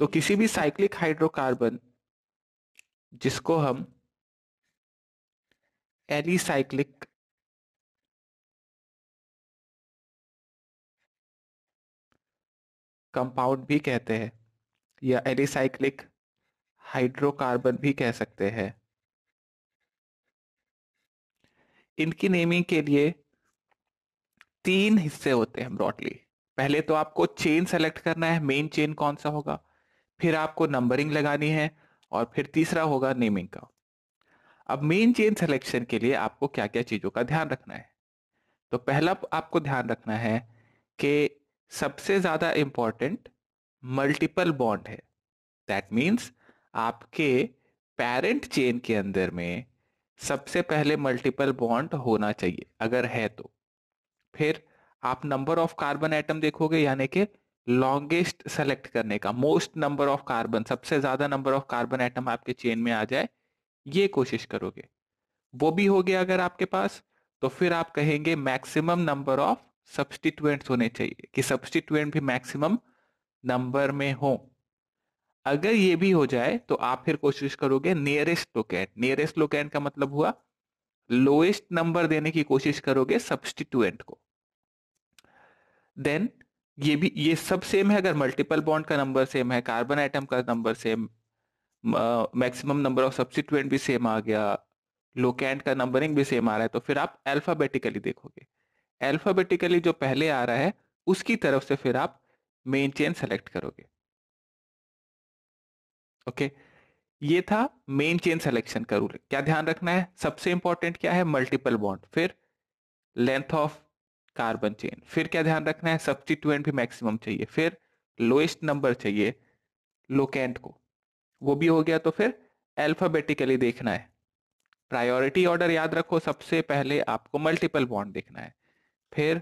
तो किसी भी साइक्लिक हाइड्रोकार्बन जिसको हम एलिसाइक्लिक कंपाउंड भी कहते हैं या एलिसाइक्लिक हाइड्रोकार्बन भी कह सकते हैं, इनकी नेमिंग के लिए तीन हिस्से होते हैं ब्रॉडली। पहले तो आपको चेन सेलेक्ट करना है, मेन चेन कौन सा होगा, फिर आपको नंबरिंग लगानी है, और फिर तीसरा होगा नेमिंग का। अब मेन चेन सिलेक्शन के लिए आपको क्या क्या चीजों का ध्यान रखना है। तो पहला आपको ध्यान रखना है कि सबसे ज्यादा इंपॉर्टेंट मल्टीपल बॉन्ड है। दैट मीन्स आपके पेरेंट चेन के अंदर में सबसे पहले मल्टीपल बॉन्ड होना चाहिए, अगर है तो। फिर आप नंबर ऑफ कार्बन एटम देखोगे, यानी कि लॉन्गेस्ट सेलेक्ट करने का, मोस्ट नंबर ऑफ कार्बन, सबसे ज्यादा नंबर ऑफ कार्बन एटम आपके चेन में आ जाए, ये कोशिश करोगे। वो भी हो गया अगर आपके पास, तो फिर आप कहेंगे मैक्सिमम नंबर ऑफ सब्स्टिट्यूएंट्स होने चाहिए, कि सब्स्टिट्यूएंट भी मैक्सिमम नंबर में हो। अगर ये भी हो जाए तो आप फिर कोशिश करोगे नियरेस्ट लोकेंट। नियरेस्ट लोकेंट का मतलब हुआ लोएस्ट नंबर देने की कोशिश करोगे सब्स्टिट्यूएंट को। देन ये सब सेम है, अगर मल्टीपल बॉन्ड का नंबर सेम है, कार्बन एटम का number same, maximum number of substituent भी सेम आ गया, लोकेंट का नंबरिंग भी सेम आ रहा है, तो फिर आप अल्फाबेटिकली देखोगे। अल्फाबेटिकली जो पहले आ रहा है उसकी तरफ से फिर आप मेन चेन सेलेक्ट करोगे। ओके, ये था मेन चेन सिलेक्शन का रूल। क्या ध्यान रखना है, सबसे इंपॉर्टेंट क्या है, मल्टीपल बॉन्ड, फिर लेंथ ऑफ कार्बन चेन, फिर क्या ध्यान रखना है, सब्स्टिट्यूएंट भी मैक्सिमम चाहिए, फिर लोएस्ट नंबर चाहिए लोकेंट को, वो भी हो गया। तो फिर अल्फाबेटिकली देखना है, प्रायोरिटी ऑर्डर याद रखो, सबसे पहले आपको मल्टीपल बॉन्ड देखना है, फिर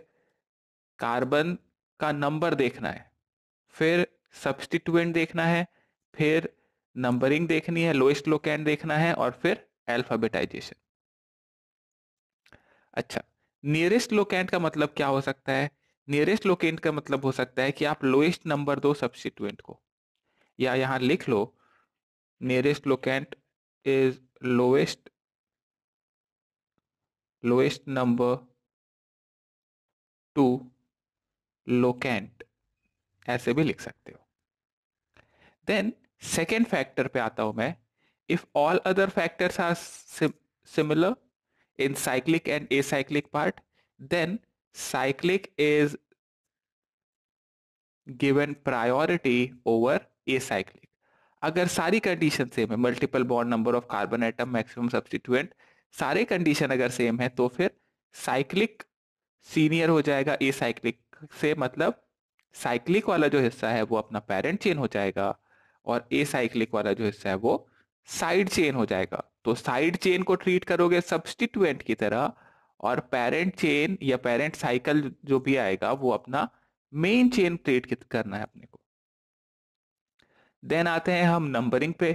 कार्बन का नंबर देखना है, फिर सब्स्टिट्यूएंट देखना है, फिर नंबरिंग देखनी है, लोएस्ट लोकेंट देखना है, और फिर अल्फाबेटाइजेशन। अच्छा, नियरेस्ट लोकेंट का मतलब क्या हो सकता है। नियरेस्ट लोकेंट का मतलब हो सकता है कि आप लोएस्ट नंबर दो सब्स्टिट्यूएंट को, या यहां लिख लो nearest locant is lowest number to locant, ऐसे भी लिख सकते हो। देन सेकेंड फैक्टर पे आता हूं मैं, if all other factors are similar in cyclic and acyclic part, then cyclic is given priority over acyclic। अगर सारी कंडीशन सेम है, multiple bond, number of carbon atom, maximum substituent, सारे condition अगर same है, तो फिर साइक्लिक सीनियर हो जाएगा एसाइक्लिक से। मतलब साइक्लिक वाला जो हिस्सा है वो अपना पेरेंट चेन हो जाएगा, और एसाइक्लिक वाला जो हिस्सा है वो साइड चेन हो जाएगा। तो साइड चेन को ट्रीट करोगे सब्स्टिट्यूएंट की तरह, और पेरेंट चेन या पेरेंट साइकिल जो भी आएगा वो अपना मेन चेन ट्रीट करना है अपने को। देन आते हैं हम नंबरिंग पे।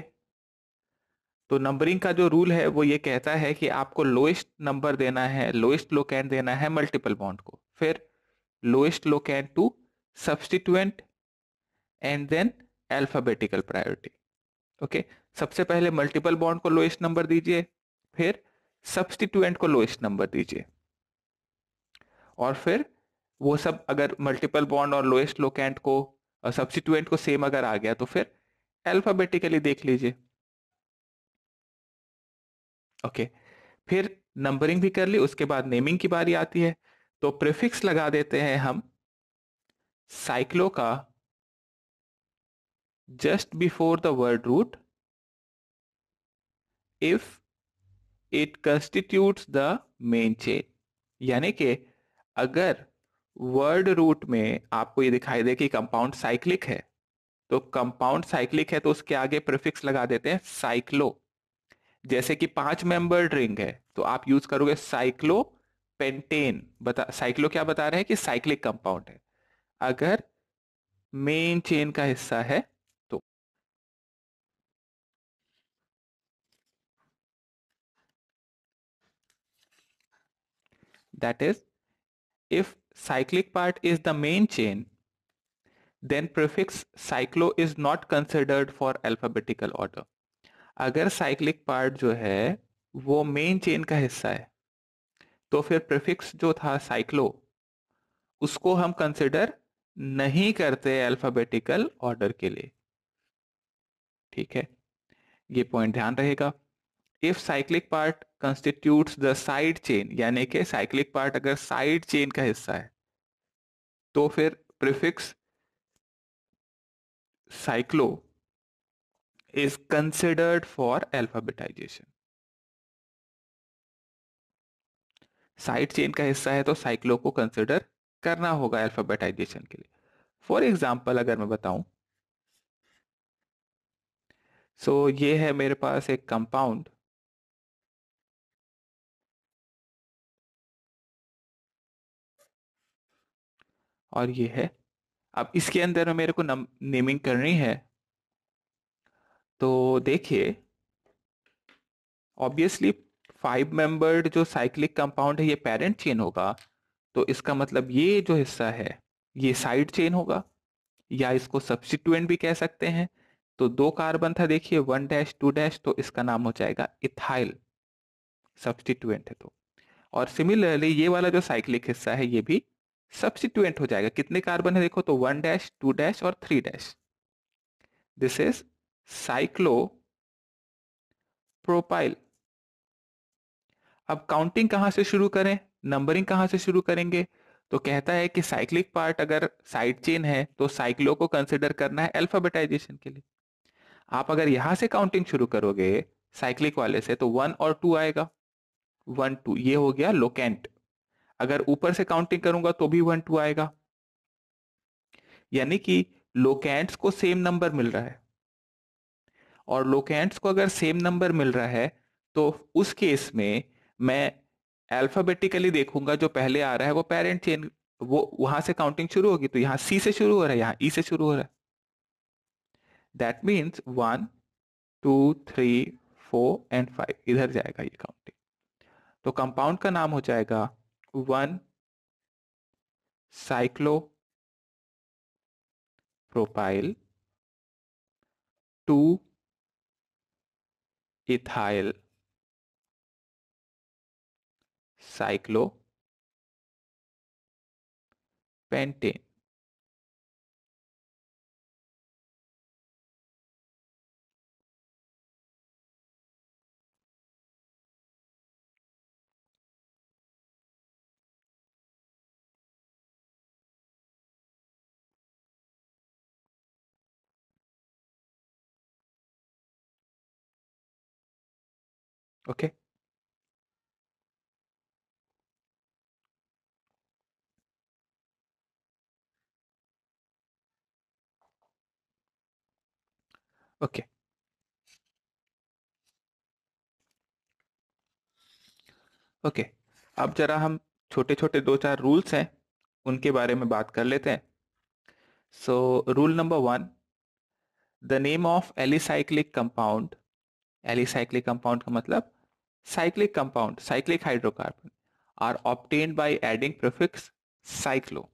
तो नंबरिंग का जो रूल है वो ये कहता है कि आपको लोएस्ट नंबर देना है, लोएस्ट लोकेंट देना है मल्टीपल बॉन्ड को, फिर lowest locant to substituent, and then alphabetical priority. Okay, सबसे पहले मल्टीपल बॉन्ड को लोएस्ट नंबर दीजिए, फिर सब्स्टिट्यूएंट को लोएस्ट नंबर दीजिए, और फिर वो सब अगर मल्टीपल बॉन्ड और लोएस्ट लोकेंट को सब्स्टिट्यूएंट को सेम अगर आ गया, तो फिर अल्फाबेटिकली देख लीजिए। ओके, फिर नंबरिंग भी कर ली, उसके बाद नेमिंग की बारी आती है। तो प्रीफिक्स लगा देते हैं हम साइक्लो का just before the word root if it constitutes the main chain. यानी कि अगर वर्ड रूट में आपको ये दिखाई दे कि कंपाउंड साइक्लिक है, तो कंपाउंड साइक्लिक है तो उसके आगे प्रीफिक्स लगा देते हैं साइक्लो। जैसे कि 5 मेंबर्ड रिंग है तो आप यूज करोगे साइक्लो पेंटेन। साइक्लो क्या बता रहे हैं कि साइक्लिक कंपाउंड है, अगर मेन चेन का हिस्सा है तो। That is, if cyclic part is the main chain, then prefix cyclo is not considered for alphabetical order. अगर cyclic part जो है वो मेन चेन का हिस्सा है तो फिर प्रीफिक्स जो था साइक्लो उसको हम कंसिडर नहीं करते अल्फाबेटिकल ऑर्डर के लिए। ठीक है, ये पॉइंट ध्यान रहेगा। If cyclic part constitutes the side chain, यानी कि साइक्लिक पार्ट अगर साइड चेन का हिस्सा है तो फिर prefix cyclo is considered for alphabetization. Side chain का हिस्सा है तो साइक्लो को कंसिडर करना होगा अल्फाबेटाइजेशन के लिए। फॉर एग्जाम्पल अगर मैं बताऊं, ये है मेरे पास एक कंपाउंड, और ये है, अब इसके अंदर में मेरे को नेमिंग करनी है। तो देखिए, ऑब्वियसली 5 मेंबर्ड जो साइक्लिक कंपाउंड है ये पेरेंट चेन होगा, तो इसका मतलब ये जो हिस्सा है ये साइड चेन होगा, या इसको सब्स्टिट्यूएंट भी कह सकते हैं। तो 2 कार्बन था, देखिए 1-2, तो इसका नाम हो जाएगा इथाइल, सब्स्टिट्यूएंट है तो। और सिमिलरली ये वाला जो साइक्लिक हिस्सा है ये भी सब्स्टिट्यूएंट हो जाएगा। कितने कार्बन है देखो, तो 1-2 और 3। This is cyclo propyl. अब काउंटिंग कहां से शुरू करें, नंबरिंग कहां से शुरू करेंगे? तो कहता है कि साइक्लिक पार्ट अगर साइड चेन है तो साइक्लो को कंसिडर करना है अल्फाबेटाइजेशन के लिए। आप अगर यहां से काउंटिंग शुरू करोगे साइक्लिक वाले से तो 1 और 2 आएगा। 1-2 ये हो गया लोकेंट। अगर ऊपर से काउंटिंग करूंगा तो भी 1-2 आएगा, यानी कि लोकेंट्स को सेम नंबर मिल रहा है। और लोकेंट्स को अगर सेम नंबर मिल रहा है तो उस केस में मैं अल्फाबेटिकली देखूंगा, जो पहले आ रहा है वो पेरेंट चेन, वो वहां से काउंटिंग शुरू होगी। तो यहाँ सी से शुरू हो रहा है, यहाँ ई से शुरू हो रहा है। दैट मीन्स 1, 2, 3, 4 एंड 5 इधर जाएगा ये काउंटिंग। तो कंपाउंड का नाम हो जाएगा 1 cyclopropyl, 2 ethyl cyclopentane. Okay, okay, okay. अब जरा हम छोटे छोटे 2-4 रूल्स हैं उनके बारे में बात कर लेते हैं। So rule number 1, the name of alicyclic compound, alicyclic compound का मतलब cyclic compound, cyclic hydrocarbon, are obtained by adding prefix cyclo.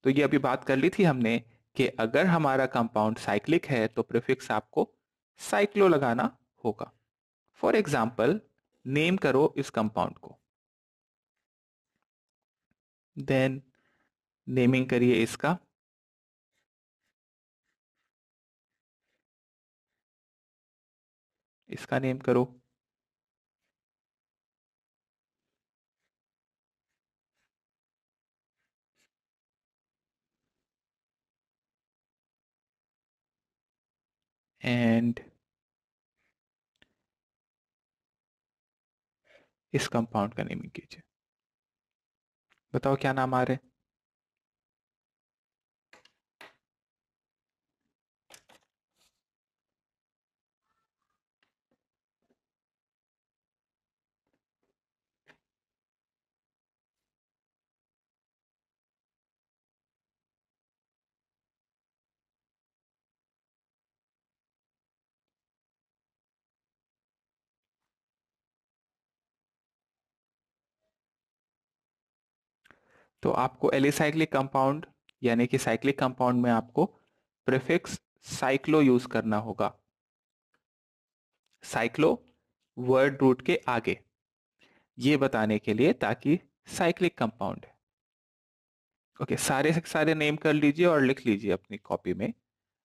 तो ये अभी बात कर ली थी हमने कि अगर हमारा कंपाउंड साइक्लिक है तो प्रीफिक्स आपको साइक्लो लगाना होगा। फॉर एग्जाम्पल नेम करो इस कंपाउंड को, देन नेमिंग करिए इसका, इसका नेम करो, एंड इस कंपाउंड का नेमिंग कीजिए। बताओ क्या नाम आ रहे हैं? तो आपको एलिसाइक्लिक कंपाउंड यानी कि साइक्लिक कंपाउंड में आपको प्रीफिक्स साइक्लो यूज करना होगा, साइक्लो वर्ड रूट के आगे, ये बताने के लिए ताकि साइक्लिक कंपाउंड है। ओके, सारे से सारे नेम कर लीजिए और लिख लीजिए अपनी कॉपी में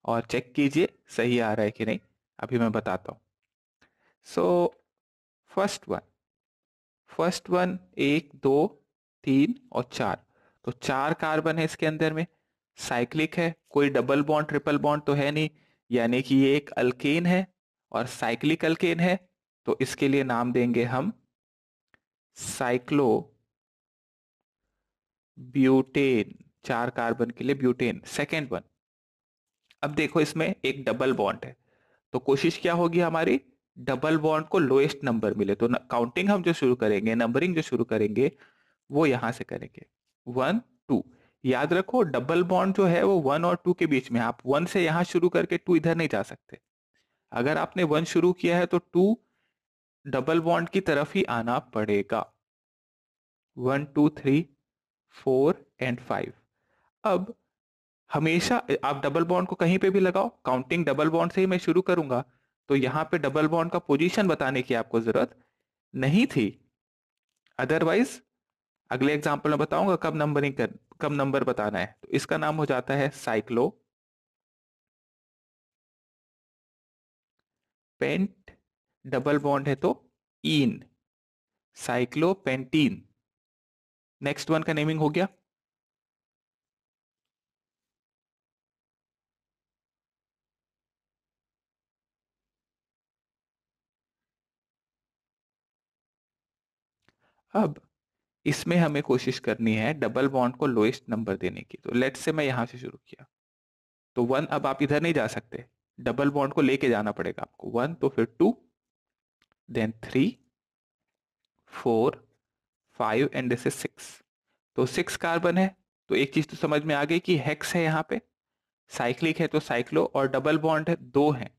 और चेक कीजिए सही आ रहा है कि नहीं। अभी मैं बताता हूं। सो फर्स्ट वन, एक, दो, तीन और चार, तो चार कार्बन है इसके अंदर में, साइक्लिक है, कोई डबल बॉन्ड ट्रिपल बॉन्ड तो है नहीं, यानी कि ये एक अल्केन है और साइक्लिक अल्केन है, तो इसके लिए नाम देंगे हम साइक्लो ब्यूटेन। चार कार्बन के लिए ब्यूटेन। सेकेंड वन, अब देखो इसमें एक डबल बॉन्ड है, तो कोशिश क्या होगी हमारी, डबल बॉन्ड को लोएस्ट नंबर मिले, तो काउंटिंग हम जो शुरू करेंगे, नंबरिंग जो शुरू करेंगे वो यहां से करेंगे, वन टू। याद रखो डबल बॉन्ड जो है वो वन और टू के बीच में, आप वन से यहां शुरू करके टू इधर नहीं जा सकते। अगर आपने वन शुरू किया है तो टू डबल बॉन्ड की तरफ ही आना पड़ेगा। One two three four and five. अब हमेशा आप डबल बॉन्ड को कहीं पे भी लगाओ, काउंटिंग डबल बॉन्ड से ही मैं शुरू करूंगा, तो यहां पे डबल बॉन्ड का पोजीशन बताने की आपको जरूरत नहीं थी। अदरवाइज अगले एग्जांपल में बताऊंगा कब नंबर बताना है। तो इसका नाम हो जाता है साइक्लो पेंट, डबल बॉन्ड है तो इन, साइक्लोपेंटीन। नेक्स्ट वन का नेमिंग हो गया। अब इसमें हमें कोशिश करनी है डबल बॉन्ड को लोएस्ट नंबर देने की, तो लेट्स से मैं यहां से शुरू किया, तो वन, अब आप इधर नहीं जा सकते, डबल बॉन्ड को लेके जाना पड़ेगा आपको, वन तो फिर two, then three, four, five and this is six. तो सिक्स कार्बन है, तो एक चीज तो समझ में आ गई कि हेक्स है यहाँ पे, साइक्लिक है तो साइक्लो, और डबल बॉन्ड है दो है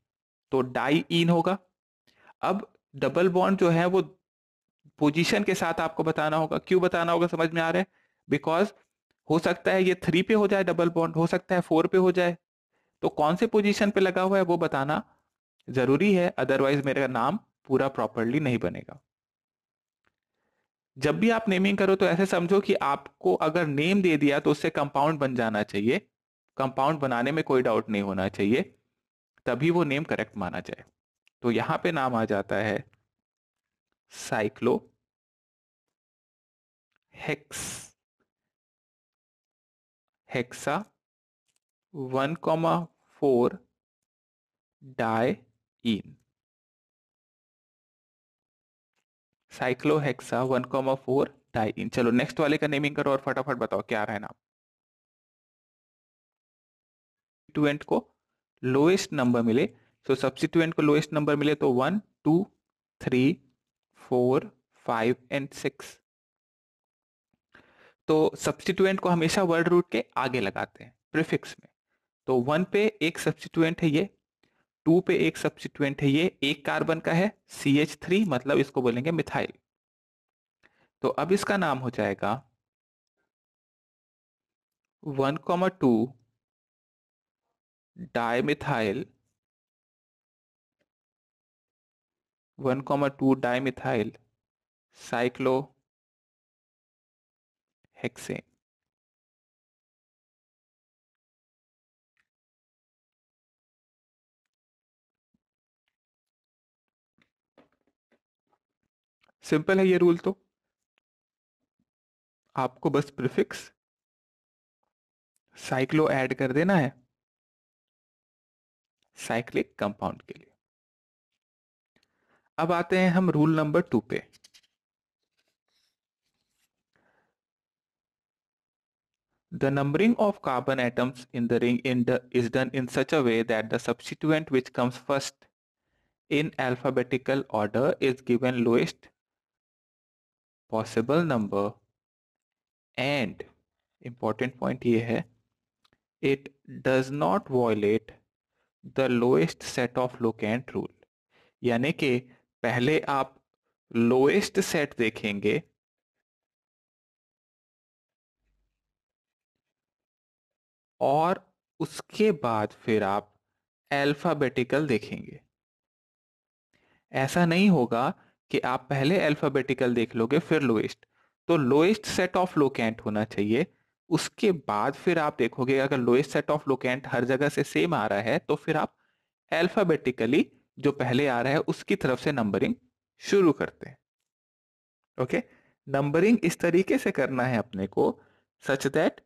तो डाई इन होगा। अब डबल बॉन्ड जो है वो पोजीशन के साथ आपको बताना होगा। क्यों बताना होगा समझ में आ रहा है, बिकॉज हो सकता है ये थ्री पे हो जाए डबल बॉन्ड, हो सकता है फोर पे हो जाए, तो कौन से पोजीशन पे लगा हुआ है वो बताना जरूरी है, अदरवाइज मेरा नाम पूरा प्रॉपरली नहीं बनेगा। जब भी आप नेमिंग करो तो ऐसे समझो कि आपको अगर नेम दे दिया तो उससे कंपाउंड बन जाना चाहिए, कंपाउंड बनाने में कोई डाउट नहीं होना चाहिए, तभी वो नेम करेक्ट माना जाए। तो यहां पे नाम आ जाता है साइक्लो हेक्स, हेक्सा 1,4 डाई इन, साइक्लोहेक्सा 1,4 डाई इन। चलो नेक्स्ट वाले का नेमिंग करो और फटाफट बताओ क्या आ रहा है नाम। सब्स्टिट्यूएंट को लोएस्ट नंबर मिले, तो सब्स्टिट्यूएंट को लोएस्ट नंबर मिले तो one two three four five and six. तो सब्स्टिट्यूएंट को हमेशा वर्ड रूट के आगे लगाते हैं प्रीफिक्स में। तो वन पे एक सब्स्टिट्यूएंट है ये, टू पे एक सब्स्टिट्यूएंट है ये, एक कार्बन का है CH3, मतलब इसको बोलेंगे मिथाइल। तो अब इसका नाम हो जाएगा 1,2 डाइमिथाइल, 1,2 डाइमिथाइल साइक्लोहेक्सेन। सिंपल है ये रूल, तो आपको बस प्रीफिक्स साइक्लो ऐड कर देना है साइक्लिक कंपाउंड के लिए। अब आते हैं हम रूल नंबर 2 पे। The numbering of carbon atoms in the ring is done in such a way that the substituent which comes first in alphabetical order is given lowest possible number, and important point ये है, it does not violate the lowest set of locant rule। यानी कि पहले आप lowest set देखेंगे, और उसके बाद फिर आप अल्फाबेटिकल देखेंगे। ऐसा नहीं होगा कि आप पहले अल्फाबेटिकल देख लोगे फिर लोएस्ट। तो लोएस्ट सेट ऑफ लोकेंट होना चाहिए, उसके बाद फिर आप देखोगे अगर लोएस्ट सेट ऑफ लोकेंट हर जगह से सेम आ रहा है तो फिर आप अल्फाबेटिकली जो पहले आ रहा है उसकी तरफ से नंबरिंग शुरू करते हैं। ओके, नंबरिंग इस तरीके से करना है अपने को such that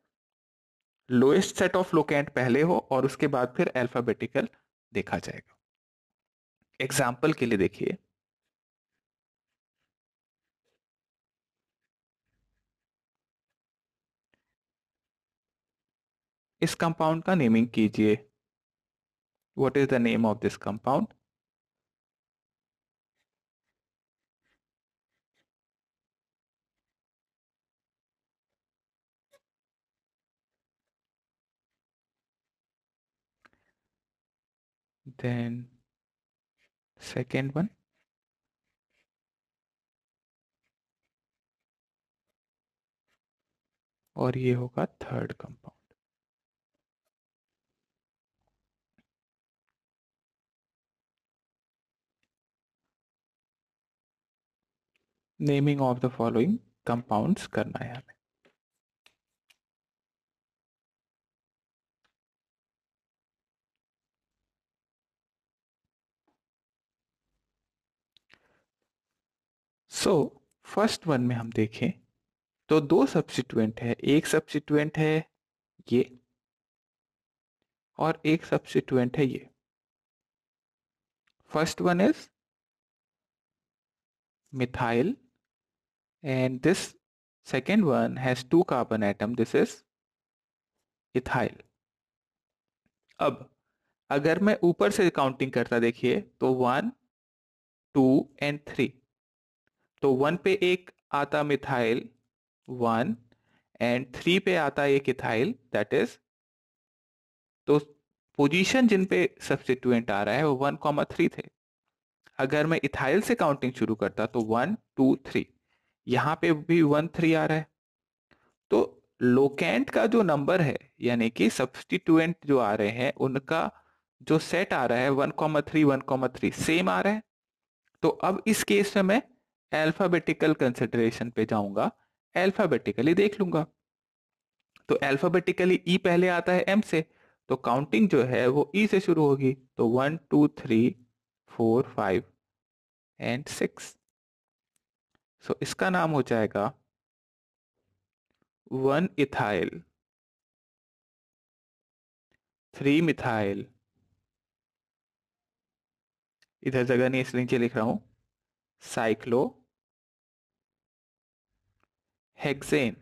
lowest set of locant पहले हो और उसके बाद फिर अल्फाबेटिकल देखा जाएगा। एग्जाम्पल के लिए देखिए, इस कंपाउंड का नेमिंग कीजिए। What is the name of this compound? Then second one, और ये होगा third compound. Naming of the following compounds करना है हमें। सो फर्स्ट वन में हम देखें तो दो सब्स्टिट्यूएंट है, एक सब्स्टिट्यूएंट है ये और एक सब्स्टिट्यूएंट है ये। First one is methyl and this second one has two carbon atom, this is ethyl. अब अगर मैं ऊपर से काउंटिंग करता देखिए तो 1 2 and 3, तो 1 पे एक आता मिथाइल 1 एंड 3 पे आता एक इथाइल दैट इज, तो पोजीशन जिन पे सब्स्टिट्यूएंट आ रहा है वो 1 3 थे। अगर मैं इथाइल से काउंटिंग शुरू करता तो 1 2 3, यहाँ पे भी 1 3 आ रहा है। तो लोकेंट का जो नंबर है यानी कि सब्स्टिट्यूएंट जो आ रहे हैं उनका जो सेट आ रहा है 1 3 सेम आ रहा है। तो अब इस केस में मैं अल्फाबेटिकल कंसिडरेशन पे जाऊंगा, अल्फाबेटिकली देख लूंगा। तो अल्फाबेटिकली ई पहले आता है एम से, तो काउंटिंग जो है वो ई से शुरू होगी। तो 1 2 3 4 5 and 6। सो इसका नाम हो जाएगा 1 इथाइल, 3 मिथाइल, इधर जगह नहीं इसलिए नीचे लिख रहा हूं, cyclohexane.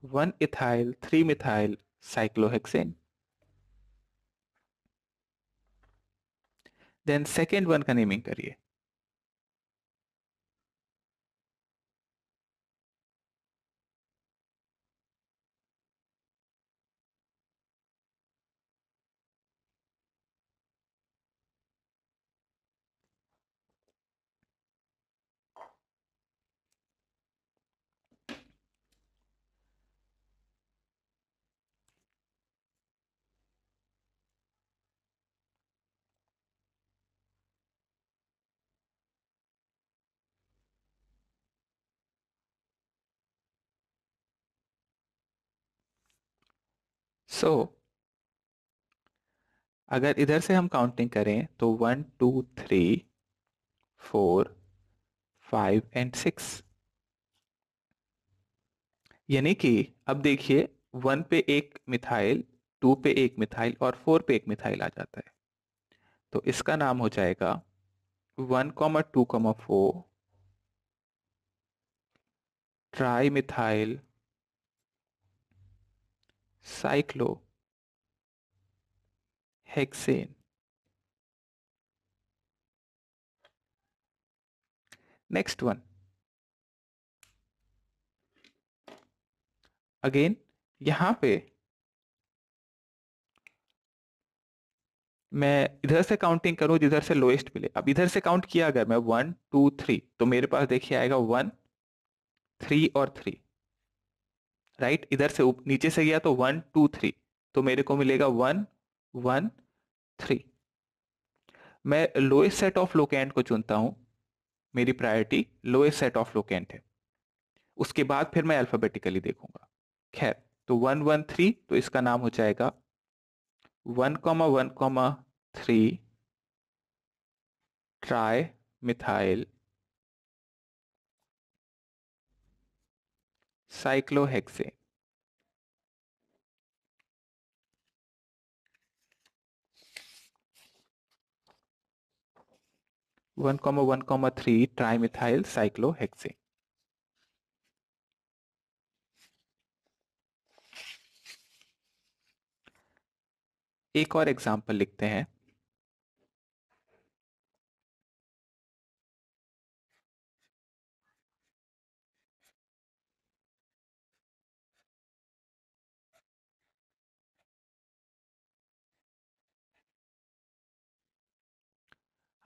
1 ethyl, 3 methyl, cyclohexane. Then second one का नेमिंग करिए। सो अगर इधर से हम काउंटिंग करें तो 1 2 3 4 5 and 6, यानी कि अब देखिए 1 पे एक मिथाइल, 2 पे एक मिथाइल और 4 पे एक मिथाइल आ जाता है। तो इसका नाम हो जाएगा 1 2 4 tri methyl cyclo hexane. Next one, again यहां पे मैं इधर से काउंटिंग करूं जिधर से लोएस्ट मिले। अब इधर से काउंट किया अगर मैं 1 2 3, तो मेरे पास देखिए आएगा 1 3 और 3। राइट, इधर से नीचे से गया तो 1 2 3, तो मेरे को मिलेगा 1 1 3। मैं लोएस्ट सेट ऑफ लोकेंट को चुनता हूं, मेरी priority lowest set of locant है, उसके बाद फिर मैं अल्फाबेटिकली देखूंगा। खैर, तो 1 1 3, तो इसका नाम हो जाएगा 1,1,3 tri methyl cyclohexane. 1,1,3 tri methyl cyclohexane. एक और एग्जांपल लिखते हैं।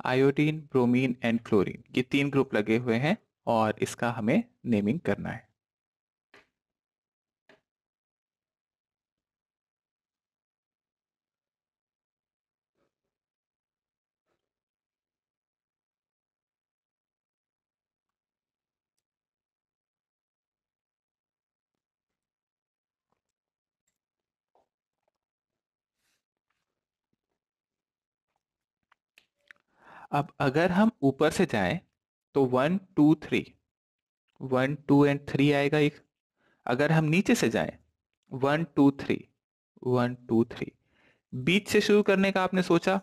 आयोडीन, ब्रोमीन एंड क्लोरीन, ये 3 ग्रुप लगे हुए हैं और इसका हमें नेमिंग करना है। अब अगर हम ऊपर से जाएं तो 1 2 3, 1 2 एंड 3 आएगा एक। अगर हम नीचे से जाएं 1 2 3, 1 2 3, बीच से शुरू करने का आपने सोचा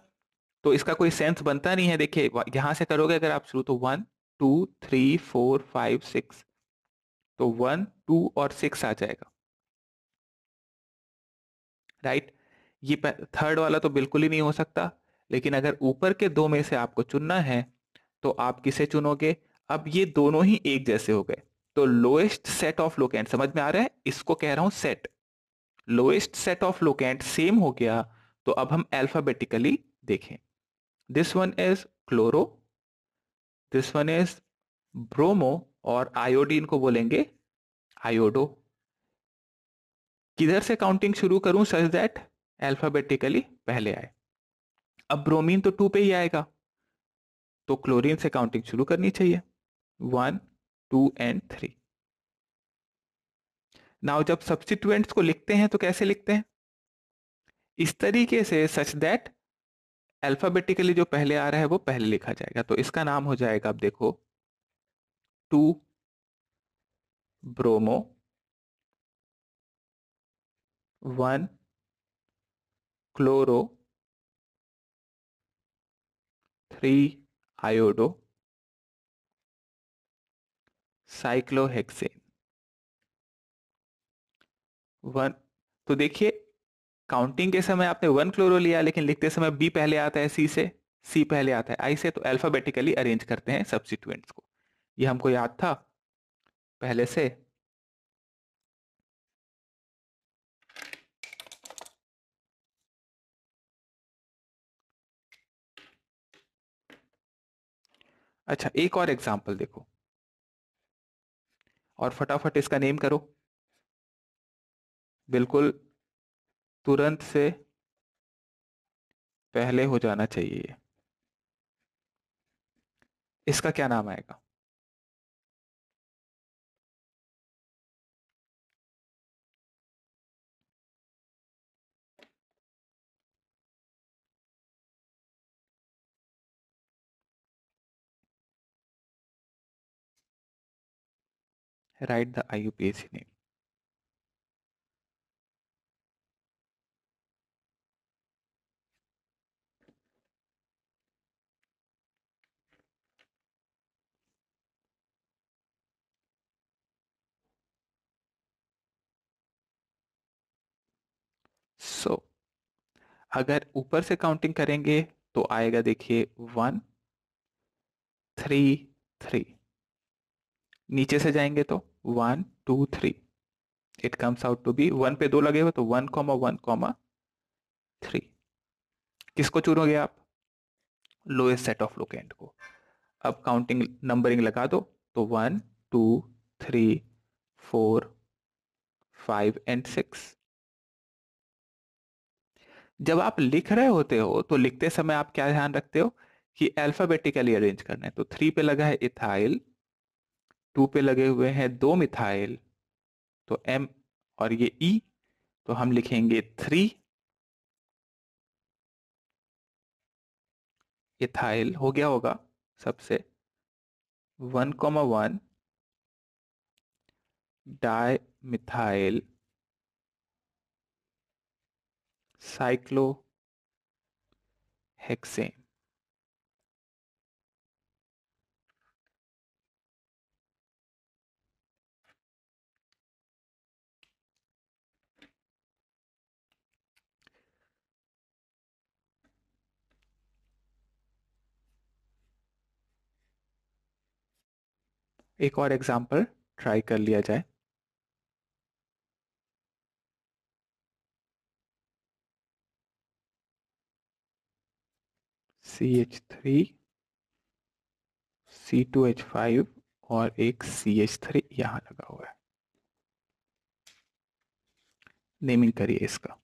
तो इसका कोई सेंस बनता नहीं है। देखिए यहां से करोगे अगर आप शुरू, तो 1 2 3 4 5 6, तो 1 2 और 6 आ जाएगा, राइट। ये थर्ड वाला तो बिल्कुल ही नहीं हो सकता। लेकिन अगर ऊपर के दो में से आपको चुनना है तो आप किसे चुनोगे? अब ये दोनों ही एक जैसे हो गए, तो लोएस्ट सेट ऑफ लोकेंट, समझ में आ रहा है, इसको कह रहा हूं set. Lowest set of locant same हो गया, तो अब हम अल्फाबेटिकली देखें। This one is chloro, this one is bromo, और आयोडीन को बोलेंगे आयोडो। किधर से काउंटिंग शुरू करूं सच दैट अल्फाबेटिकली पहले आए? अब ब्रोमीन तो 2 पे ही आएगा, तो क्लोरीन से काउंटिंग शुरू करनी चाहिए, 1 2 एंड 3। नाउ जब सब्स्टिट्यूएंट्स को लिखते हैं तो कैसे लिखते हैं? इस तरीके से, सच दैट अल्फाबेटिकली जो पहले आ रहा है वो पहले लिखा जाएगा। तो इसका नाम हो जाएगा, अब देखो, 2 ब्रोमो, 1 क्लोरो, 3 आयोडो, साइक्लोहेक्सेन, 1। तो देखिए, काउंटिंग के समय आपने 1 क्लोरो लिया, लेकिन लिखते समय बी पहले आता है सी से, सी पहले आता है आई से, तो अल्फाबेटिकली अरेंज करते हैं सब्स्टिट्यूएंट्स को। ये हमको याद था पहले से। अच्छा, एक और एग्जांपल देखो, और फटाफट इसका नेम करो, बिल्कुल तुरंत से पहले हो जाना चाहिए ये। इसका क्या नाम आएगा? Write the IUPAC name. So अगर ऊपर से काउंटिंग करेंगे तो आएगा, देखिए, 1 3 3। नीचे से जाएंगे तो 1 2 3, it comes out to be, 1 पे 2 लगे हुए तो 1,1,3। किसको चुनोगे आप? लोएस्ट सेट ऑफ लोकेंट को। अब काउंटिंग नंबरिंग लगा दो, तो 1 2 3 4 5 एंड 6। जब आप लिख रहे होते हो तो लिखते समय आप क्या ध्यान रखते हो कि अल्फाबेटिकली अरेंज करना है। तो 3 पे लगा है इथाइल, 2 पे लगे हुए हैं 2 मिथाइल, तो M और ये E, तो हम लिखेंगे 3 इथाइल हो गया होगा सबसे, 1,1 डाई मिथाइल साइक्लोहेक्सेन। एक और एग्जांपल ट्राई कर लिया जाए। CH3, C2H5 और एक CH3 यहां लगा हुआ है। नेमिंग करिए इसका।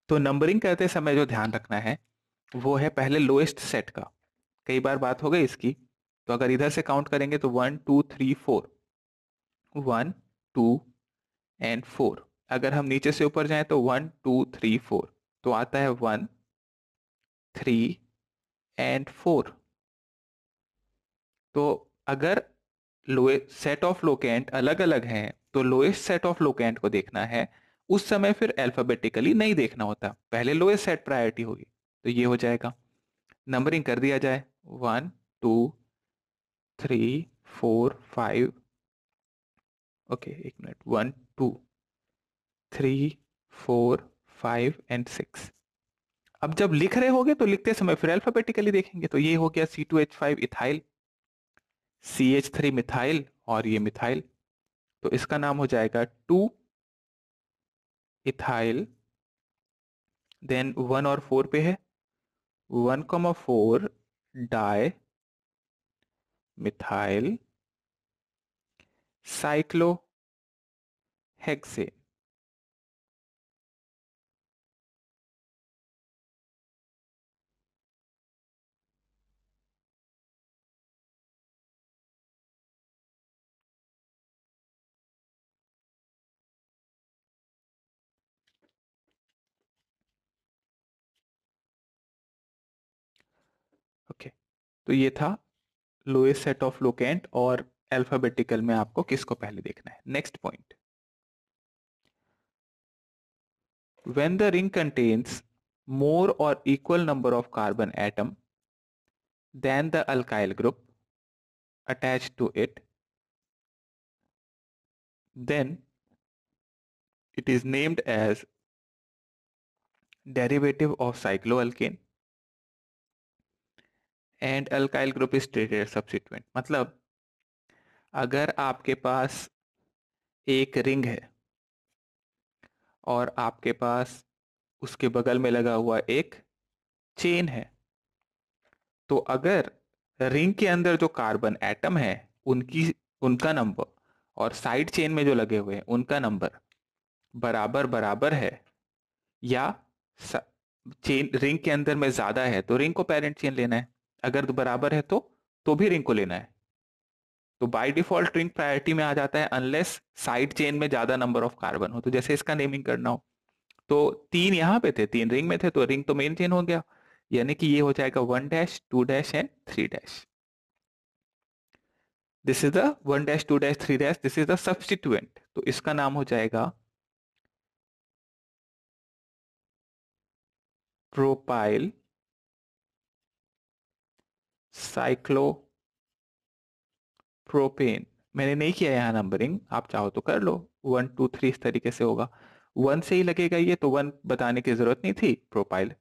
तो नंबरिंग करते समय जो ध्यान रखना है वो है पहले लोएस्ट सेट का। कई बार बात हो गई इसकी, तो अगर इधर से काउंट करेंगे तो 1 2 3 4, 1 2 एंड 4। अगर हम नीचे से ऊपर जाएं तो 1 2 3 4, तो आता है 1 3 एंड 4। तो अगर लोएस्ट सेट ऑफ लोकेंट अलग अलग हैं तो लोएस्ट सेट ऑफ लोकेंट को देखना है। उस समय फिर अल्फाबेटिकली नहीं देखना होता, पहले लोएस्ट सेट प्रायोरिटी होगी। तो ये हो जाएगा। नंबरिंग कर दिया जाए, 1 2 3 4 5। ओके एक मिनट, 1 2 3 4 5 एंड 6। अब जब लिख रहे होगे तो लिखते समय फिर अल्फाबेटिकली देखेंगे। तो ये हो गया C2H5 इथाइल, CH3 मिथाइल और ये मिथाइल। तो इसका नाम हो जाएगा 2 इथाइल। देन 1 और 4 पे है, 1,4 डाई मिथाइल साइक्लोहेक्सेन। ओके, तो ये था लोएस्ट सेट ऑफ लोकेंट और अल्फाबेटिकल में आपको किसको पहले देखना है। Next point, when the ring contains more or equal number of carbon atom than the alkyl group attached to it, then it is named as derivative of cycloalkane and alkyl group is treated as substituent। मतलब अगर आपके पास एक ring है और आपके पास उसके बगल में लगा हुआ एक चेन है, तो अगर रिंग के अंदर जो कार्बन एटम है उनकी उनका नंबर और साइड चेन में जो लगे हुए हैं उनका नंबर बराबर बराबर है, या चेन रिंग के अंदर में ज्यादा है तो रिंग को पेरेंट चेन लेना है, अगर बराबर है तो भी रिंग को लेना है। तो बाय डिफॉल्ट रिंग प्रायोरिटी में आ जाता है अनलेस साइड चेन में ज्यादा नंबर ऑफ कार्बन हो। तो जैसे इसका नेमिंग करना हो, तो 3 यहां पे थे, 3 रिंग में थे, तो रिंग तो मेन चेन हो गया, यानी कि ये हो जाएगा 1 dash 2 dash and 3 dash. This is the 1 dash 2 dash 3 dash, this is the substituent. तो इसका नाम हो जाएगा प्रोपाइल साइक्लोप्रोपेन। मैंने नहीं किया यहाँ नंबरिंग, आप चाहो तो कर लो, 1 2 3 इस तरीके से होगा। 1 से ही लगेगा ये, तो 1 बताने की जरूरत नहीं थी। Propyl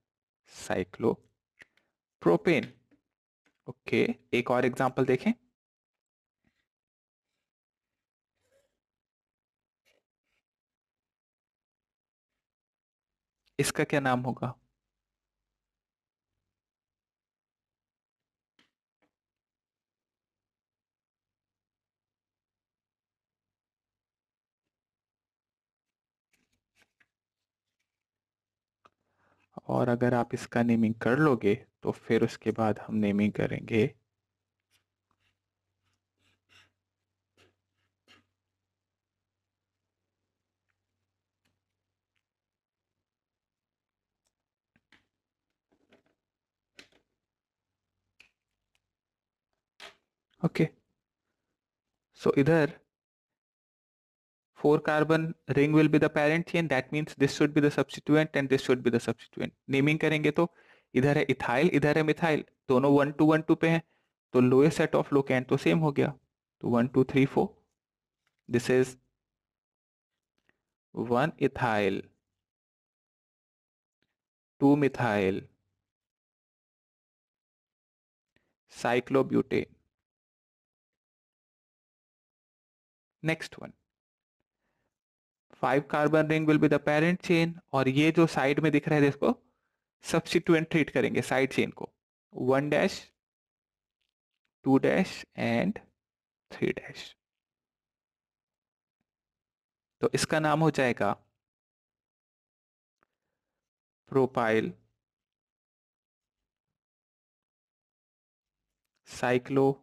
cyclopropane. ओके, एक और एग्जांपल देखें। इसका क्या नाम होगा? और अगर आप इसका नेमिंग कर लोगे तो फिर उसके बाद हम नेमिंग करेंगे ओके। सो इधर 4 carbon ring will be the parent chain, that means this should be the substituent and this should be the substituent। Naming करेंगे तो इधर है इथाइल, इधर है मिथाइल, दोनों 1 2 1 2 पे हैं, तो लोएस्ट सेट ऑफ लोकेंट तो सेम हो गया। तो 1 2 3 4, this is 1 ethyl 2 methyl cyclobutane। Next one, 5 carbon ring will be the parent chain, और ये जो साइड में दिख रहा है इसको सब्स्टिट्यूएंट ट्रीट करेंगे साइड चेन को, 1 डैश 2 डैश एंड 3 डैश। तो इसका नाम हो जाएगा प्रोपाइल साइक्लोपेंटेन।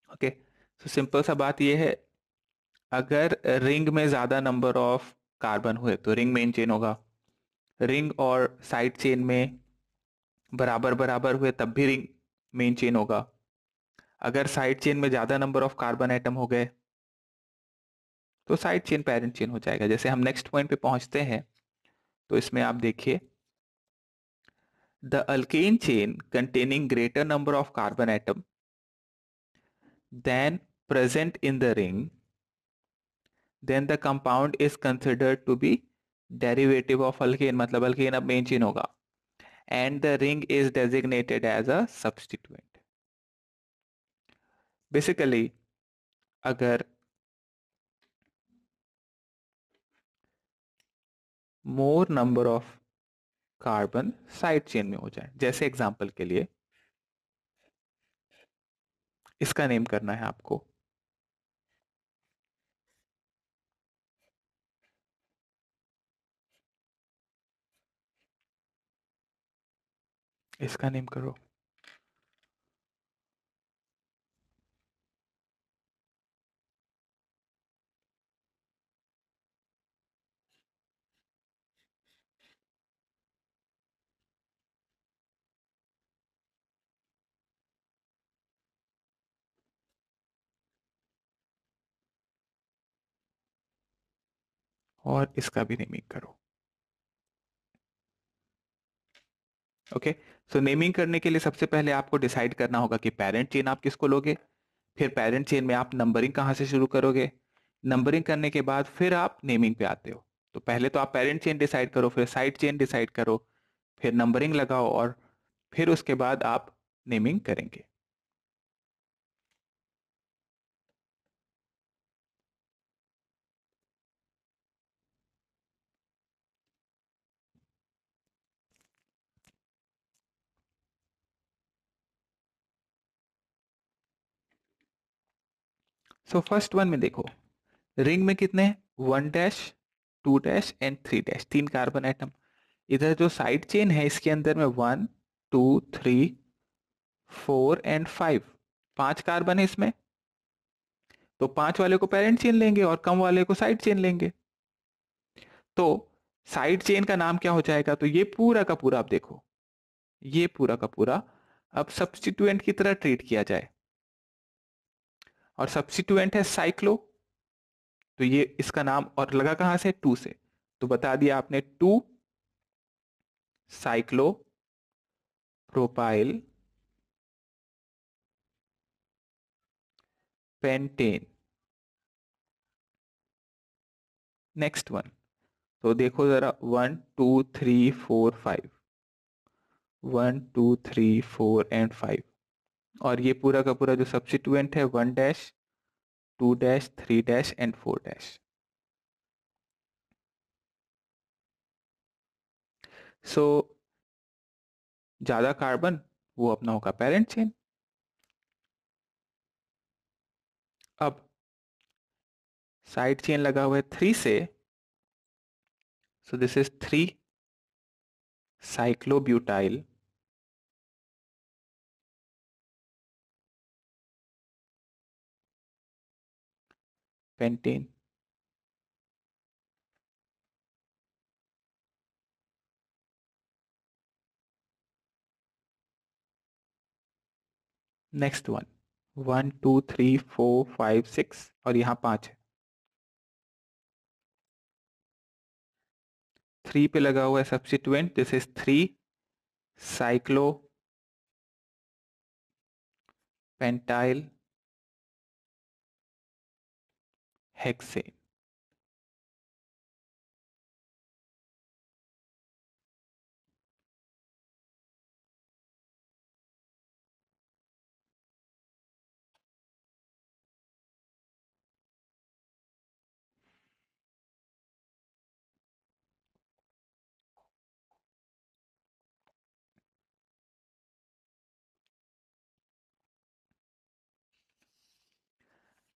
ओके, तो सिंपल सा बात यह है, अगर रिंग में ज्यादा नंबर ऑफ कार्बन हुए तो रिंग मेन चेन होगा, रिंग और साइड चेन में बराबर बराबर हुए तब भी रिंग मेन चेन होगा। अगर साइड चेन में ज्यादा नंबर ऑफ कार्बन एटम हो गए तो साइड चेन पेरेंट चेन हो जाएगा। जैसे हम नेक्स्ट पॉइंट पे पहुंचते हैं, तो इसमें आप देखिए, the alkane chain containing greater number of carbon atom than present in the ring, then the compound is considered to be derivative of alkane, मतलब alkane अब main chain होगा, and the ring is designated as a substituent। basically अगर more number of carbon side chain में हो जाए, जैसे example के लिए इसका नेम करना है आपको, इसका नेम करो। और इसका भी नेमिंग करो। ओके, सो नेमिंग करने के लिए सबसे पहले आपको डिसाइड करना होगा कि पेरेंट चेन आप किसको लोगे, फिर पेरेंट चेन में आप नंबरिंग कहाँ से शुरू करोगे, नंबरिंग करने के बाद फिर आप नेमिंग पे आते हो। तो पहले तो आप पेरेंट चेन डिसाइड करो, फिर साइड चेन डिसाइड करो, फिर नंबरिंग लगाओ, और फिर उसके बाद आप नेमिंग करेंगे। सो फर्स्ट वन में देखो, रिंग में कितने हैं, 1 dash 2 dash and 3 dash, 3 carbon atom. इधर जो साइड चेन है इसके अंदर में 1 2 3 4 एंड 5, 5 कार्बन है इसमें, तो 5 वाले को पेरेंट चेन लेंगे और कम वाले को साइड चेन लेंगे। तो साइड चेन का नाम क्या हो जाएगा? तो ये पूरा का पूरा आप देखो, ये पूरा का पूरा अब सब्स्टिट्यूएंट की तरह ट्रीट किया जाए, और सब्स्टिट्यूएंट है साइक्लो, तो ये इसका नाम और लगा कहां से? टू से, तो बता दिया आपने two cyclopropyl pentane. Next one, तो देखो जरा, 1 2 3 4 5, 1 2 3 4 एंड 5, और ये पूरा का पूरा जो सब्स्टिट्यूएंट है 1 - 2 - 3 - एंड 4। सो ज्यादा कार्बन वो अपना होगा पेरेंट चेन। अब साइड चेन लगा हुआ है 3 से, so this is 3 साइक्लोब्यूटाइल pentane. Next one, 1 2 3 4 5 6, और यहाँ 5 है। 3 पे लगा हुआ है substituent, this is 3 cyclo pentyl hexane.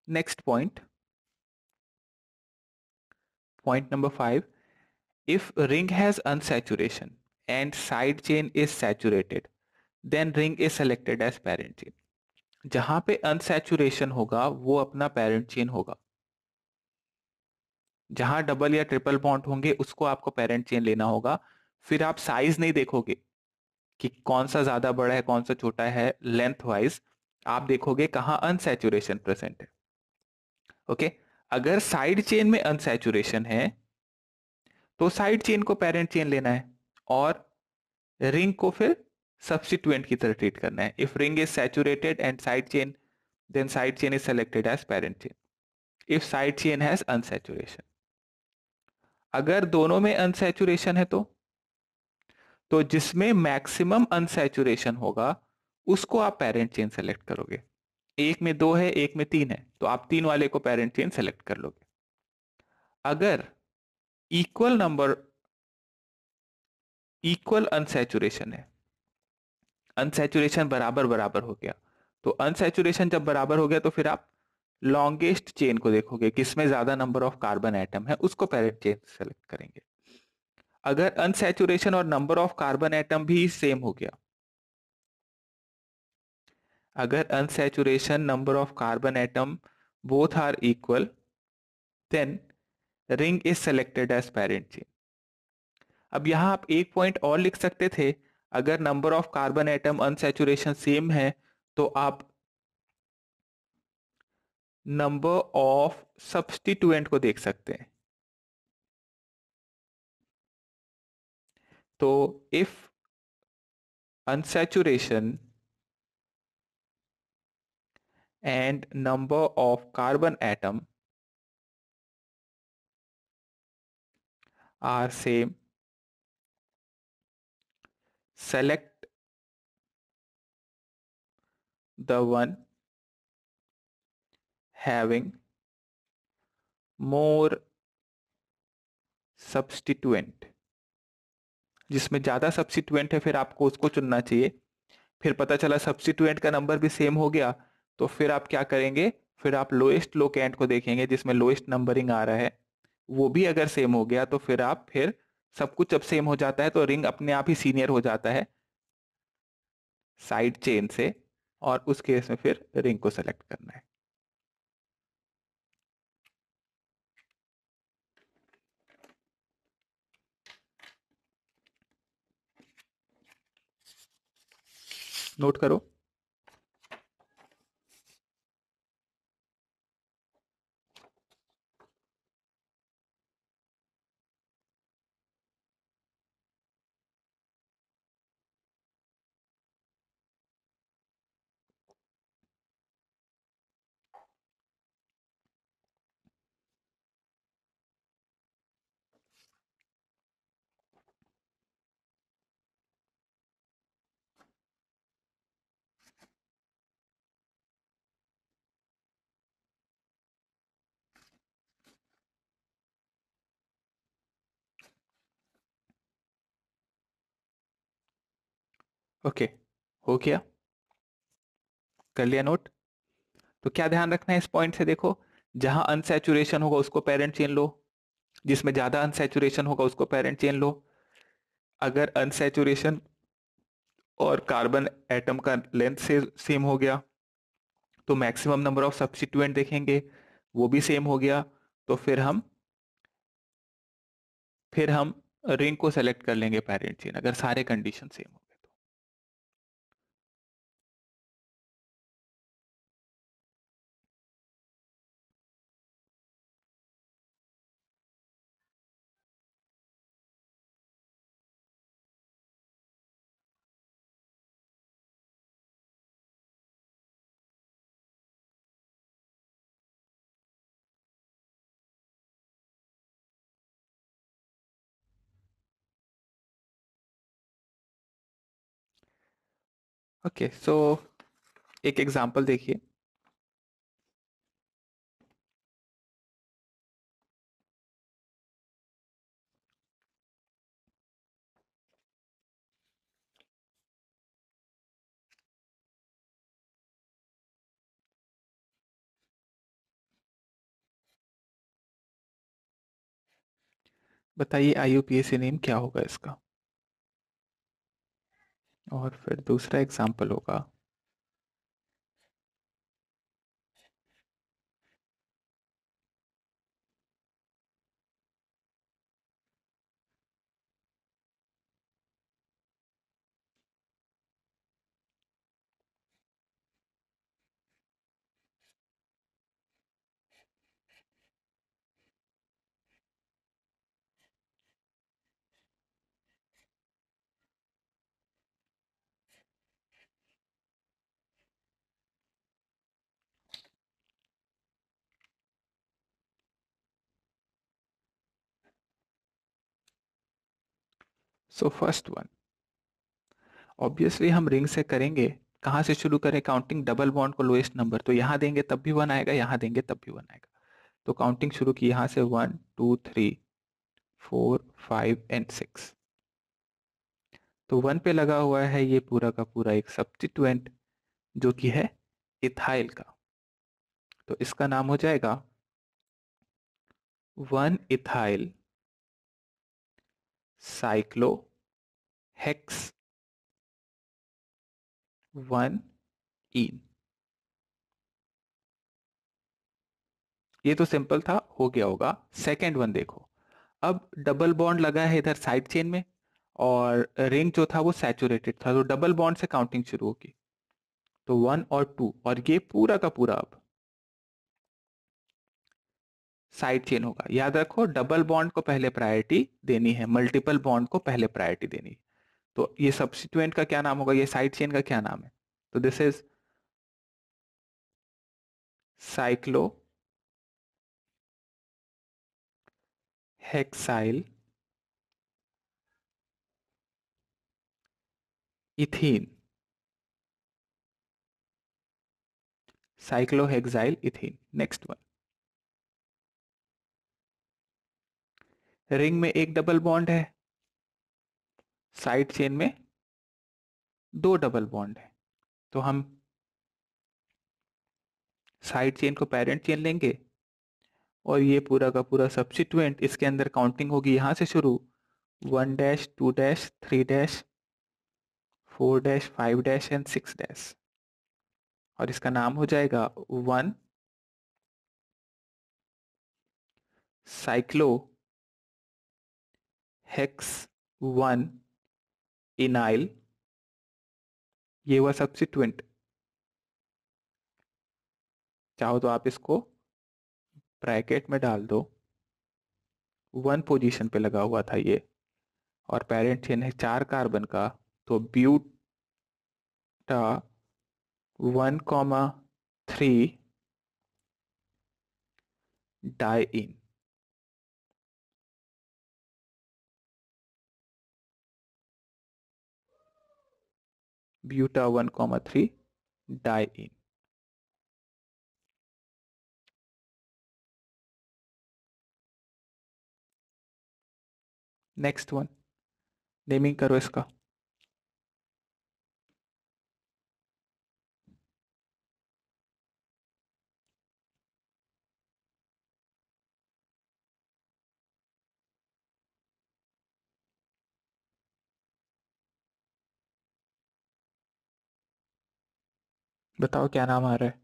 Next point, point number 5, if ring has unsaturation and side chain is saturated, then ring is selected as parent chain। जहां पे unsaturation होगा वो अपना पेरेंट चेन होगा, जहां डबल या ट्रिपल बॉन्ड होंगे उसको आपको पेरेंट चेन लेना होगा। फिर आप साइज नहीं देखोगे कि कौन सा ज्यादा बड़ा है कौन सा छोटा है लेंथ वाइज, आप देखोगे कहां अनसैचुरेशन प्रेजेंट है। ओके, अगर साइड चेन में अनसैचुरेशन है तो साइड चेन को पेरेंट चेन लेना है, और रिंग को फिर सब्स्टिट्यूएंट की तरह ट्रीट करना है। If ring is saturated and side chain, then side chain is selected as parent chain. If side chain has unsaturation, अगर दोनों में अनसैचुरेशन है तो जिसमें मैक्सिमम अनसैचुरेशन होगा उसको आप पेरेंट चेन सेलेक्ट करोगे। एक में 2 है, एक में 3 है, तो आप 3 वाले को पेरेंट चेन सेलेक्ट कर लोगे। अगर इक्वल नंबर, इक्वल अनसैचुरेशन है, अनसैचुरेशन बराबर बराबर हो गया, तो अनसैचुरेशन जब बराबर हो गया तो फिर आप लॉन्गेस्ट चेन को देखोगे, किसमें ज्यादा नंबर ऑफ कार्बन एटम है उसको पेरेंट चेन सेलेक्ट करेंगे। अगर अनसैचुरेशन और नंबर ऑफ कार्बन एटम भी सेम हो गया, अगर unsaturation number of carbon atom both are equal, then ring is selected as parent chain. अब यहां आप एक पॉइंट और लिख सकते थे, अगर number of carbon atom unsaturation same है तो आप नंबर ऑफ सब्स्टिट्यूएंट को देख सकते हैं। तो if unsaturation and number of carbon atom are same, select the one having more substituent। जिसमें ज्यादा सब्स्टिट्यूएंट है फिर आपको उसको चुनना चाहिए। फिर पता चला सब्स्टिट्यूएंट का नंबर भी सेम हो गया, तो फिर आप क्या करेंगे, फिर आप लोएस्ट लोकेंट को देखेंगे जिसमें लोएस्ट नंबरिंग आ रहा है, वो भी अगर सेम हो गया तो फिर आप, फिर सब कुछ जब सेम हो जाता है तो रिंग अपने आप ही सीनियर हो जाता है साइड चेन से, और उस केस में फिर रिंग को सेलेक्ट करना है। नोट करो। ओके, हो गया, कर लिया नोट। तो क्या ध्यान रखना है इस पॉइंट से, देखो, जहां अनसैचुरेशन होगा उसको पेरेंट चेन लो, जिसमें ज्यादा अनसैचुरेशन होगा उसको पेरेंट चेन लो। अगर अनसैचुरेशन और कार्बन एटम का लेंथ से सेम हो गया तो मैक्सिमम नंबर ऑफ सब्स्टिट्यूएंट देखेंगे, वो भी सेम हो गया, तो फिर हम रिंग को सेलेक्ट कर लेंगे पेरेंट चेन, अगर सारे कंडीशन सेम हो गए तो। ओके, सो एक एग्जांपल देखिए। बताइए आईयूपीएसी नेम क्या होगा इसका। और फिर दूसरा एग्जांपल होगा। सो फर्स्ट वन, ऑब्वियसली हम रिंग से करेंगे, कहाँ से शुरू करें काउंटिंग, डबल बॉन्ड को लोएस्ट नंबर, तो यहाँ देंगे तब भी वन आएगा, यहाँ देंगे तब भी वन आएगा। तो काउंटिंग शुरू की यहाँ से, 1 2 3 4 5 एंड 6। तो 1 पे लगा हुआ है ये पूरा का पूरा एक सब्स्टिट्यूएंट जो कि है इथाइल का, तो इसका नाम हो जाएगा 1 इथाइल साइक्लो हेक्स 1 ईन। ये तो सिंपल था, हो गया होगा। सेकेंड वन देखो, अब डबल बॉन्ड लगा है इधर साइड चेन में, और रिंग जो था वो सैचुरेटेड था, तो डबल बॉन्ड से काउंटिंग शुरू होगी। तो 1 और 2, और ये पूरा का पूरा अब साइड चेन होगा। याद रखो डबल बॉन्ड को पहले प्रायोरिटी देनी है, मल्टीपल बॉन्ड को पहले प्रायोरिटी देनी है। तो ये सब्स्टिट्यूएंट का क्या नाम होगा, ये साइड चेन का क्या नाम है, तो this is cyclo hexyl ethene, cyclohexyl ethene. Next one, ring में एक डबल बॉन्ड है, साइड चेन में दो डबल बॉन्ड है, तो हम साइड चेन को पेरेंट चेन लेंगे, और ये पूरा का पूरा सब्स्टिट्यूएंट इसके अंदर काउंटिंग होगी यहाँ से शुरू, 1 -2 -3 -4 -5 एंड 6, और इसका नाम हो जाएगा 1 साइक्लो हेक्स 1 इनाइल ये हुआ सब्स्टिट्यूएंट। चाहो तो आप इसको ब्रैकेट में डाल दो, 1 पोजीशन पे लगा हुआ था ये, और पेरेंट चेन है 4 कार्बन का, तो buta 1,3 diene. Buta 1,3 diene. Next one, naming करो इसका। बताओ क्या नाम आ रहा है।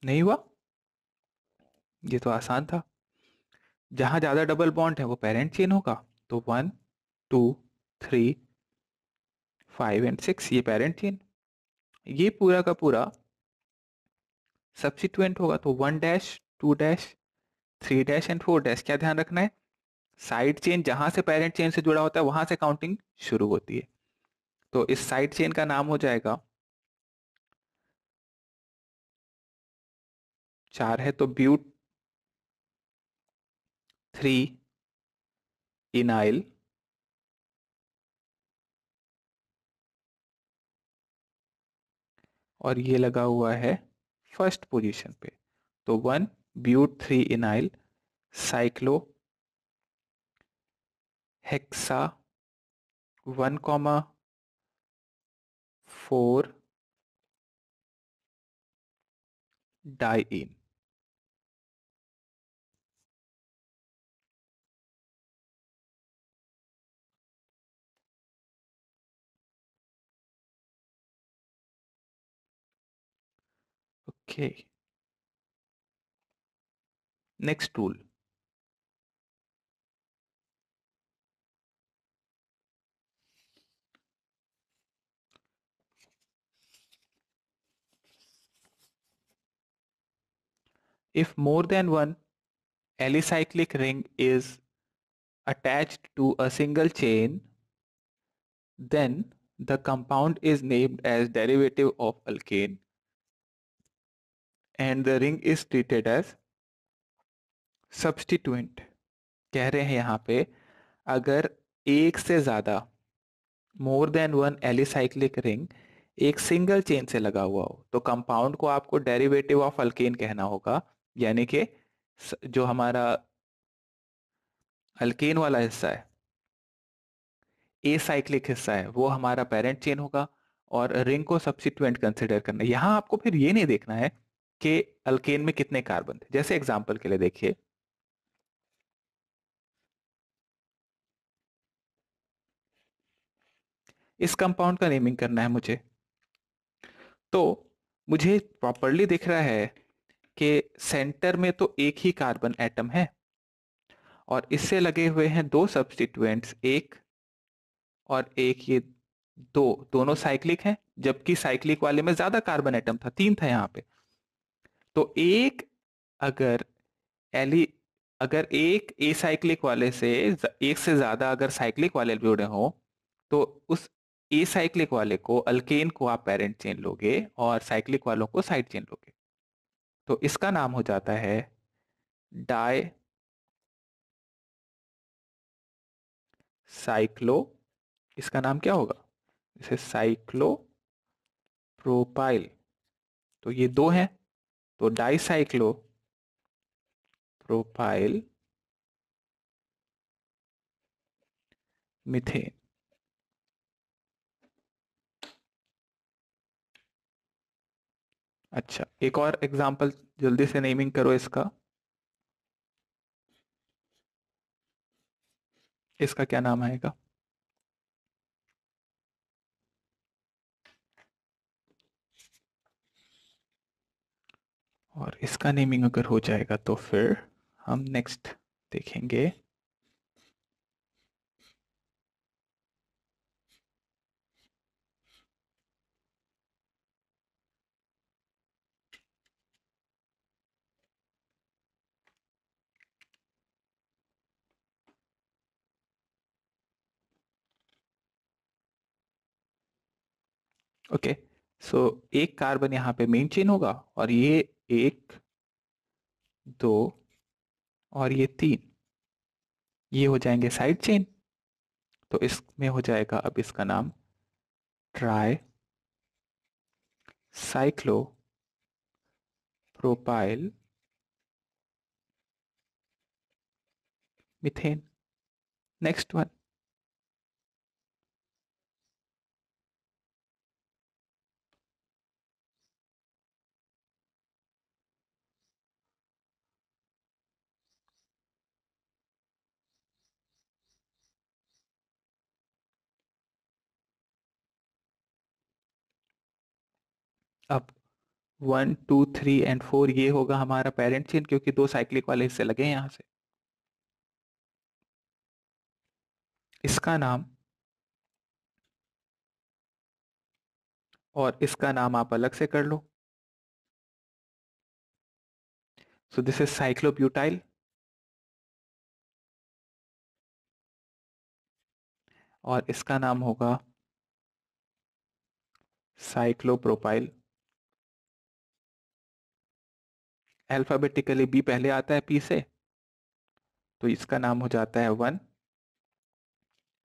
नहीं हुआ? ये तो आसान था। जहां ज्यादा डबल बॉन्ड है वो पेरेंट चेन होगा, तो 1, 2, 3, 5 एंड 6 ये पेरेंट चेन। ये पूरा का पूरा सब्स्टिट्यूएंट होगा, तो 1 dash, 2 dash, 3 dash and 4 dash. क्या ध्यान रखना है, साइड चेन जहां से पेरेंट चेन से जुड़ा होता है वहां से काउंटिंग शुरू होती है। तो इस साइड चेन का नाम हो जाएगा, 4 है तो ब्यूट 3 इनाइल, और ये लगा हुआ है फर्स्ट पोजीशन पे, तो 1 but 3 enyl cyclo hexa 1,4 diene. Okay, next rule. If more than one alicyclic ring is attached to a single chain, then the compound is named as derivative of alkane and the ring is treated as substituent। कह रहे हैं यहाँ पे, अगर एक से ज्यादा, more than one alicyclic ring एक सिंगल चेन से लगा हुआ हो, तो कंपाउंड को आपको डेरिवेटिव ऑफ अल्केन कहना होगा। यानी कि जो हमारा अल्केन वाला हिस्सा है, ए साइक्लिक हिस्सा है, वो हमारा पेरेंट चेन होगा, और रिंग को सब्स्टिट्यूएंट कंसिडर करना है। यहां आपको फिर ये नहीं देखना है कि अल्केन में कितने कार्बन थे। जैसे एग्जांपल के लिए देखिए, इस कंपाउंड का नेमिंग करना है मुझे, तो मुझे प्रॉपरली दिख रहा है कि सेंटर में तो एक ही कार्बन एटम है, और इससे लगे हुए हैं दो सब्स्टिट्यूएंट्स, एक और एक, ये दो दोनों साइक्लिक हैं, जबकि साइक्लिक वाले में ज्यादा कार्बन एटम था, 3 था यहाँ पे। तो एक, अगर एली अगर एक ए साइक्लिक वाले से एक से ज्यादा अगर साइक्लिक वाले जुड़े हो, तो उस ए साइक्लिक वाले को, अल्केन को आप पेरेंट चेन लोगे और साइक्लिक वालों को साइड चेन लोगे। तो इसका नाम हो जाता है डाई साइक्लो, इसका नाम क्या होगा, जैसे साइक्लो प्रोपाइल। तो ये दो हैं, तो डाइसाइक्लो प्रोपाइल मीथेन। अच्छा, एक और एग्जांपल जल्दी से नेमिंग करो इसका। इसका क्या नाम आएगा? और इसका नेमिंग अगर हो जाएगा तो फिर हम नेक्स्ट देखेंगे। ओके, सो एक कार्बन यहाँ पे मेन चेन होगा और ये एक, दो और ये तीन, ये हो जाएंगे साइड चेन। तो इसमें हो जाएगा अब इसका नाम try cyclo propyl methane. Next one. अब 1 2 3 एंड 4 ये होगा हमारा पेरेंट चेन, क्योंकि दो साइक्लिक वाले हिस्से लगे हैं यहां से। इसका नाम और इसका नाम आप अलग से कर लो। सो दिस इज साइक्लोब्यूटाइल और इसका नाम होगा साइक्लोप्रोपाइल। अल्फाबेटिकली बी पहले आता है पी से, तो इसका नाम हो जाता है 1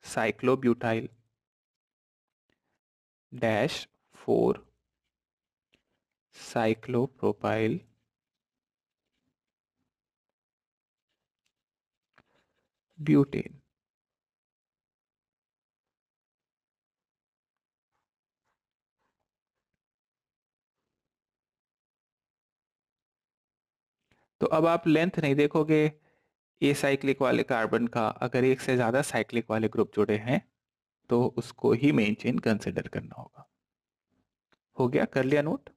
साइक्लोब्यूटाइल डैश 4 साइक्लोप्रोपाइल ब्यूटेन। तो अब आप लेंथ नहीं देखोगे ए साइक्लिक वाले कार्बन का, अगर एक से ज्यादा साइक्लिक वाले ग्रुप जुड़े हैं तो उसको ही मेन चेन कंसिडर करना होगा। हो गया, कर लिया note?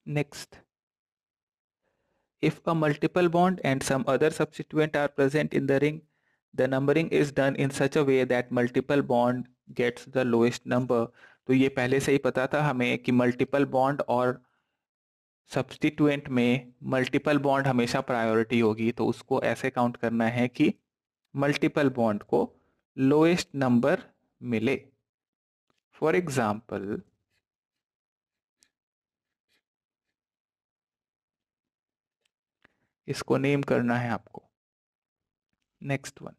Next, if a multiple bond and some other substituent are present in the ring, the numbering is done in such a way that multiple bond gets the lowest number। तो ये पहले से ही पता था हमें कि मल्टीपल बॉन्ड और substituent में मल्टीपल बॉन्ड हमेशा प्रायोरिटी होगी, तो उसको ऐसे काउंट करना है कि मल्टीपल बॉन्ड को लोएस्ट नंबर मिले। फॉर एग्जाम्पल, इसको नेम करना है आपको। Next one.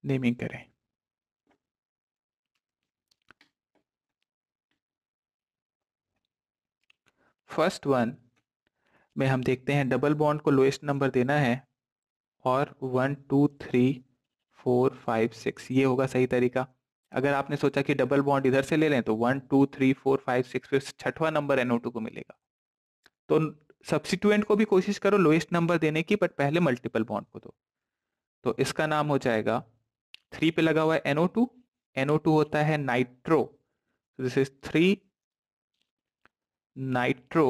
नेमिंग करें। फर्स्ट वन में हम देखते हैं डबल बॉन्ड को लोएस्ट नंबर देना है और 1 2 3 4 5 6 ये होगा सही तरीका। अगर आपने सोचा कि डबल बॉन्ड इधर से ले लें तो 1 2 3 4 5 6 फिर छठवां नंबर NO2 को मिलेगा। तो सब्सिट्यूएंट को भी कोशिश करो लोएस्ट नंबर देने की, बट पहले मल्टीपल बॉन्ड को दो। तो इसका नाम हो जाएगा, 3 पे लगा हुआ है NO2, NO2 होता है nitro, this is 3 nitro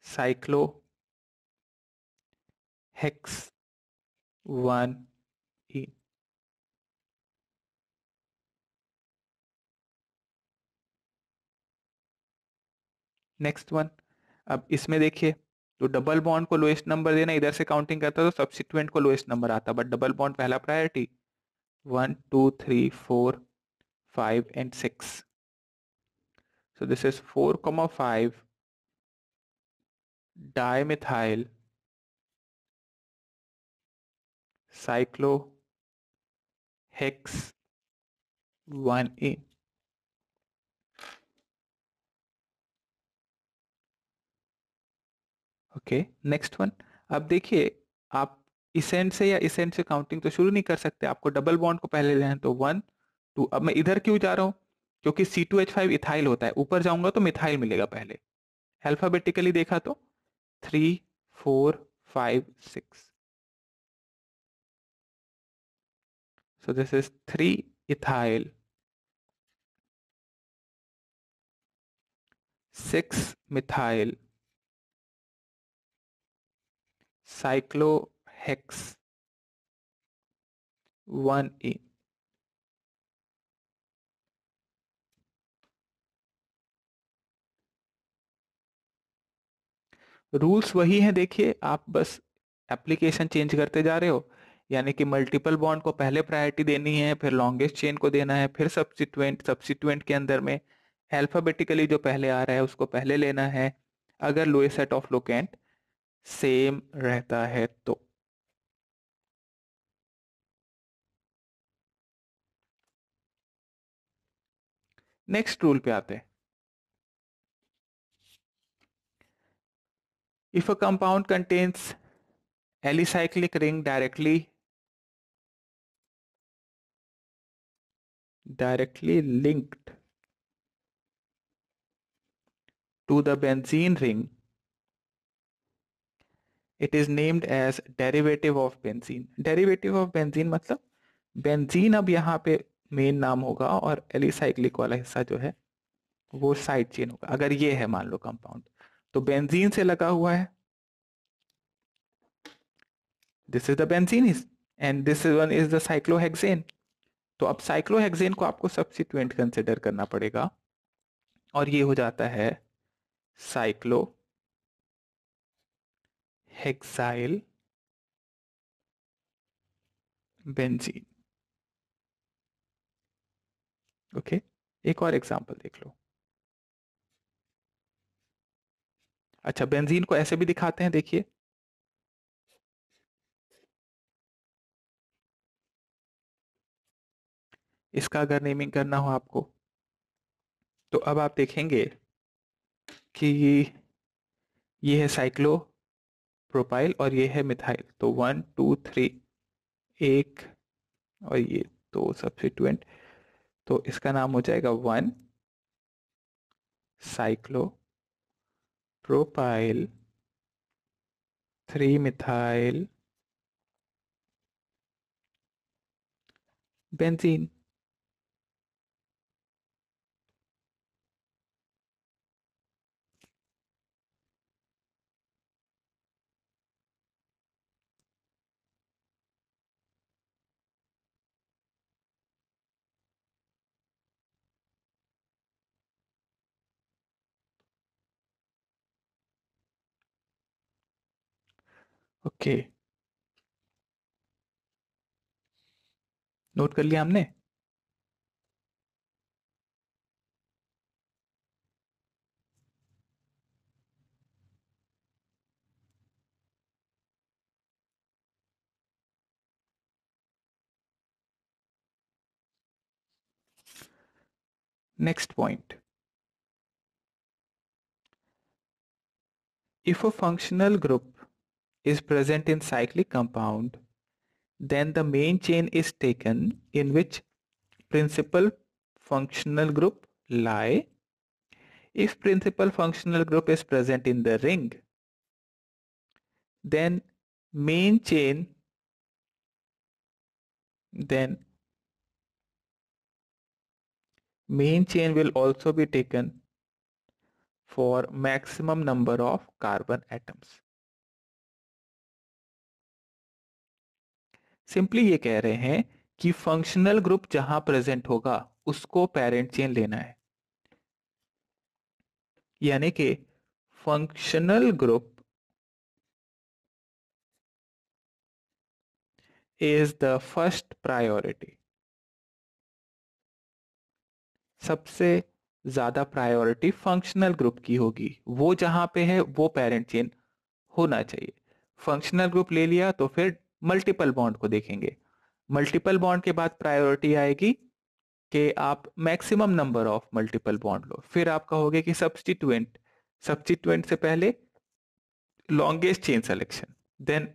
cyclo hex 1 E. Next one, अब इसमें देखिए, तो डबल बॉन्ड को लोएस्ट नंबर देना, इधर से काउंटिंग करता तो सब्सिट्यूएंट को लोएस्ट नंबर आता, बट डबल बॉन्ड पहला priority, 1 2 3 4 5 and 6। So this is 4,5 dimethyl cyclohex 1A। Okay, next one. अब देखिए, आप इस एंड से या इस एंड से काउंटिंग तो शुरू नहीं कर सकते, आपको डबल बॉन्ड को पहले लेना है, तो 1 2। अब मैं इधर क्यों जा रहा हूं, क्योंकि C2H5 इथाइल होता है, ऊपर जाऊंगा तो मिथाइल मिलेगा पहले। अल्फाबेटिकली देखा तो 3 4 5 6। So this is 3 ethyl 6 methyl cyclohex 1A। Rules वही हैं, देखिए आप बस एप्लीकेशन चेंज करते जा रहे हो, यानी कि मल्टीपल बॉन्ड को पहले प्रायोरिटी देनी है, फिर लॉन्गेस्ट चेन को देना है, फिर सब्सिट्यूएंट के अंदर में अल्फाबेटिकली जो पहले आ रहा है उसको पहले लेना है, अगर lowest set of locant same रहता है तो। नेक्स्ट रूल पे आते हैं। If a compound contains alicyclic ring directly linked to the benzene ring, it is named as derivative of benzene। derivative of benzene मतलब बेंजीन अब यहाँ पे मेन नाम होगा और एलिसाइक्लिक वाला हिस्सा जो है वो साइड चेन होगा। अगर ये है मान लो कंपाउंड, तो बेंजीन से लगा हुआ है, this is the benzene is, and this one is the cyclohexane. तो अब साइक्लोहेक्सेन को आपको सब्स्टिट्यूएंट कंसिडर करना पड़ेगा, और ये हो जाता है साइक्लो हेक्साइल बेंजीन। ओके, एक और एग्जांपल देख लो। अच्छा, बेंजीन को ऐसे भी दिखाते हैं, देखिए, इसका अगर नेमिंग करना हो आपको, तो अब आप देखेंगे कि ये है साइक्लो प्रोपाइल और ये है मिथाइल, तो 1 2 3 एक, और ये दो सब्स्टिट्यूएंट, तो इसका नाम हो जाएगा 1 cyclo propyl 3 methyl benzene. Okay, note कर लिया हमने। Next point, if a functional group is present in cyclic compound, then the main chain is taken in which principal functional group lie. If principal functional group is present in the ring, then main chain then main chain will also be taken for maximum number of carbon atoms. Simply ये कह रहे हैं कि functional group जहां present होगा उसको parent chain लेना है, यानी कि functional group is the first priority. सबसे ज्यादा प्रायोरिटी फंक्शनल ग्रुप की होगी, वो जहां पे है वो पेरेंट चेन होना चाहिए। फंक्शनल ग्रुप ले लिया तो फिर मल्टीपल बॉन्ड को देखेंगे। मल्टीपल बॉन्ड के बाद प्रायोरिटी आएगी कि आप maximum number of multiple bond लो। फिर आप कहोगे कि सब्स्टिट्यूएंट, सब्स्टिट्यूएंट से पहले longest chain selection, then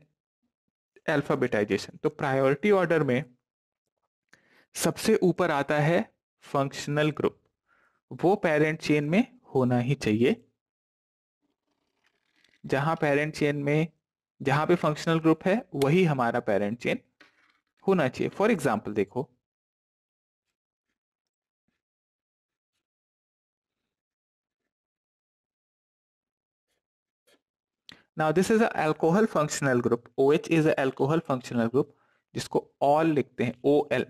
alphabetization. तो प्रायोरिटी ऑर्डर में सबसे ऊपर आता है फंक्शनल ग्रुप, वो पेरेंट चेन में होना ही चाहिए। जहां पेरेंट चेन में, जहां पे फंक्शनल ग्रुप है वही हमारा पेरेंट चेन होना चाहिए। फॉर एग्जाम्पल देखो, now this is a alcohol functional group, OH is a alcohol functional group जिसको ऑल लिखते हैं, OL।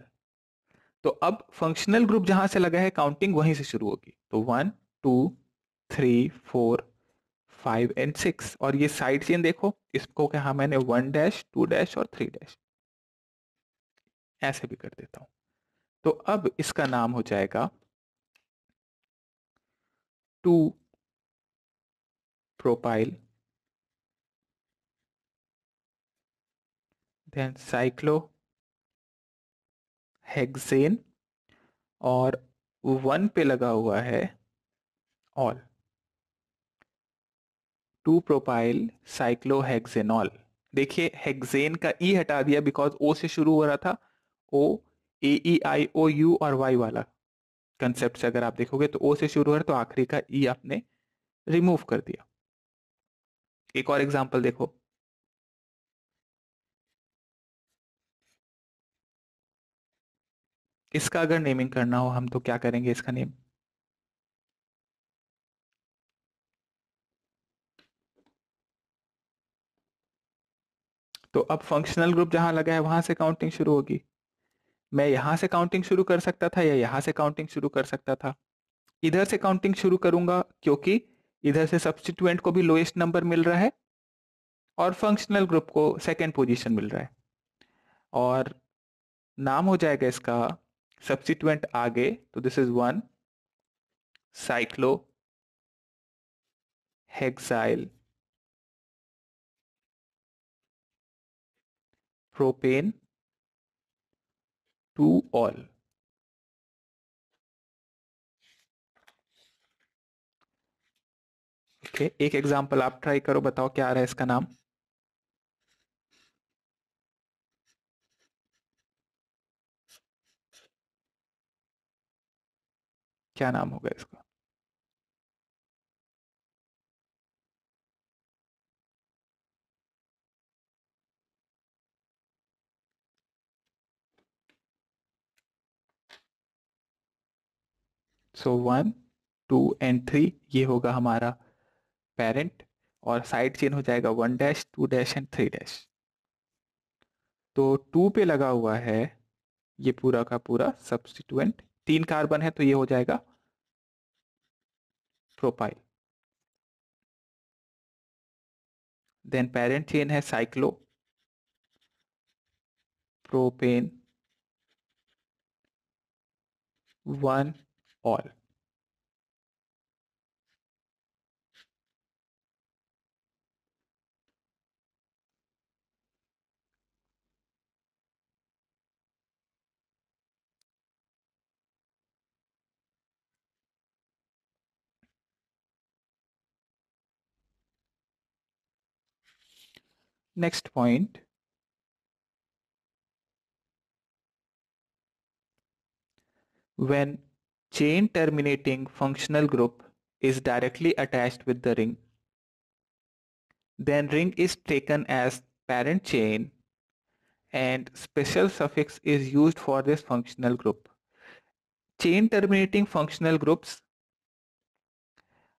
तो अब फंक्शनल ग्रुप जहां से लगा है काउंटिंग वहीं से शुरू होगी। तो 1 2 3 4 5 एंड 6। और ये साइड चेन देखो, इसको कहा मैंने 1 डैश 2 डैश और 3 डैश, ऐसे भी कर देता हूं। तो अब इसका नाम हो जाएगा 2 प्रोपाइल, देन साइक्लो हेक्सेन, और 1 पे लगा हुआ है ऑल, 2 प्रोपाइल साइक्लोहेक्सेनॉल। देखिए हेक्सेन का ई हटा दिया बिकॉज ओ से शुरू हो रहा था। ओ, AEIOU और वाई वाला कंसेप्ट से अगर आप देखोगे तो ओ से शुरू हो रहा है, तो आखिरी का ई आपने रिमूव कर दिया। एक और एग्जांपल देखो, इसका अगर नेमिंग करना हो हम तो क्या करेंगे इसका नेम? तो अब फंक्शनल ग्रुप जहां लगा है वहां से काउंटिंग शुरू होगी। मैं यहां से काउंटिंग शुरू कर सकता था या यहां से काउंटिंग शुरू कर सकता था। इधर से काउंटिंग शुरू करूंगा क्योंकि इधर से सब्स्टिट्यूएंट को भी लोएस्ट नंबर मिल रहा है और फंक्शनल ग्रुप को सेकेंड पोजीशन मिल रहा है। और नाम हो जाएगा इसका सब्स्टिट्यूएंट आगे, तो this is 1 cyclo hexyl propane 2 all. Okay, एक एग्जांपल आप ट्राई करो, बताओ क्या आ रहा है इसका नाम? क्या नाम होगा इसका? सो 1 2 एंड 3 ये होगा हमारा पेरेंट, और साइड चेन हो जाएगा 1 डैश 2 डैश एंड 3 डैश। तो 2 पे लगा हुआ है ये पूरा का पूरा सब्स्टिट्यूएंट, 3 कार्बन है तो ये हो जाएगा प्रोपाइल। देन पेरेंट चेन है cyclo propane 1 all. Next point, when chain terminating functional group is directly attached with the ring, then ring is taken as parent chain and special suffix is used for this functional group. Chain terminating functional groups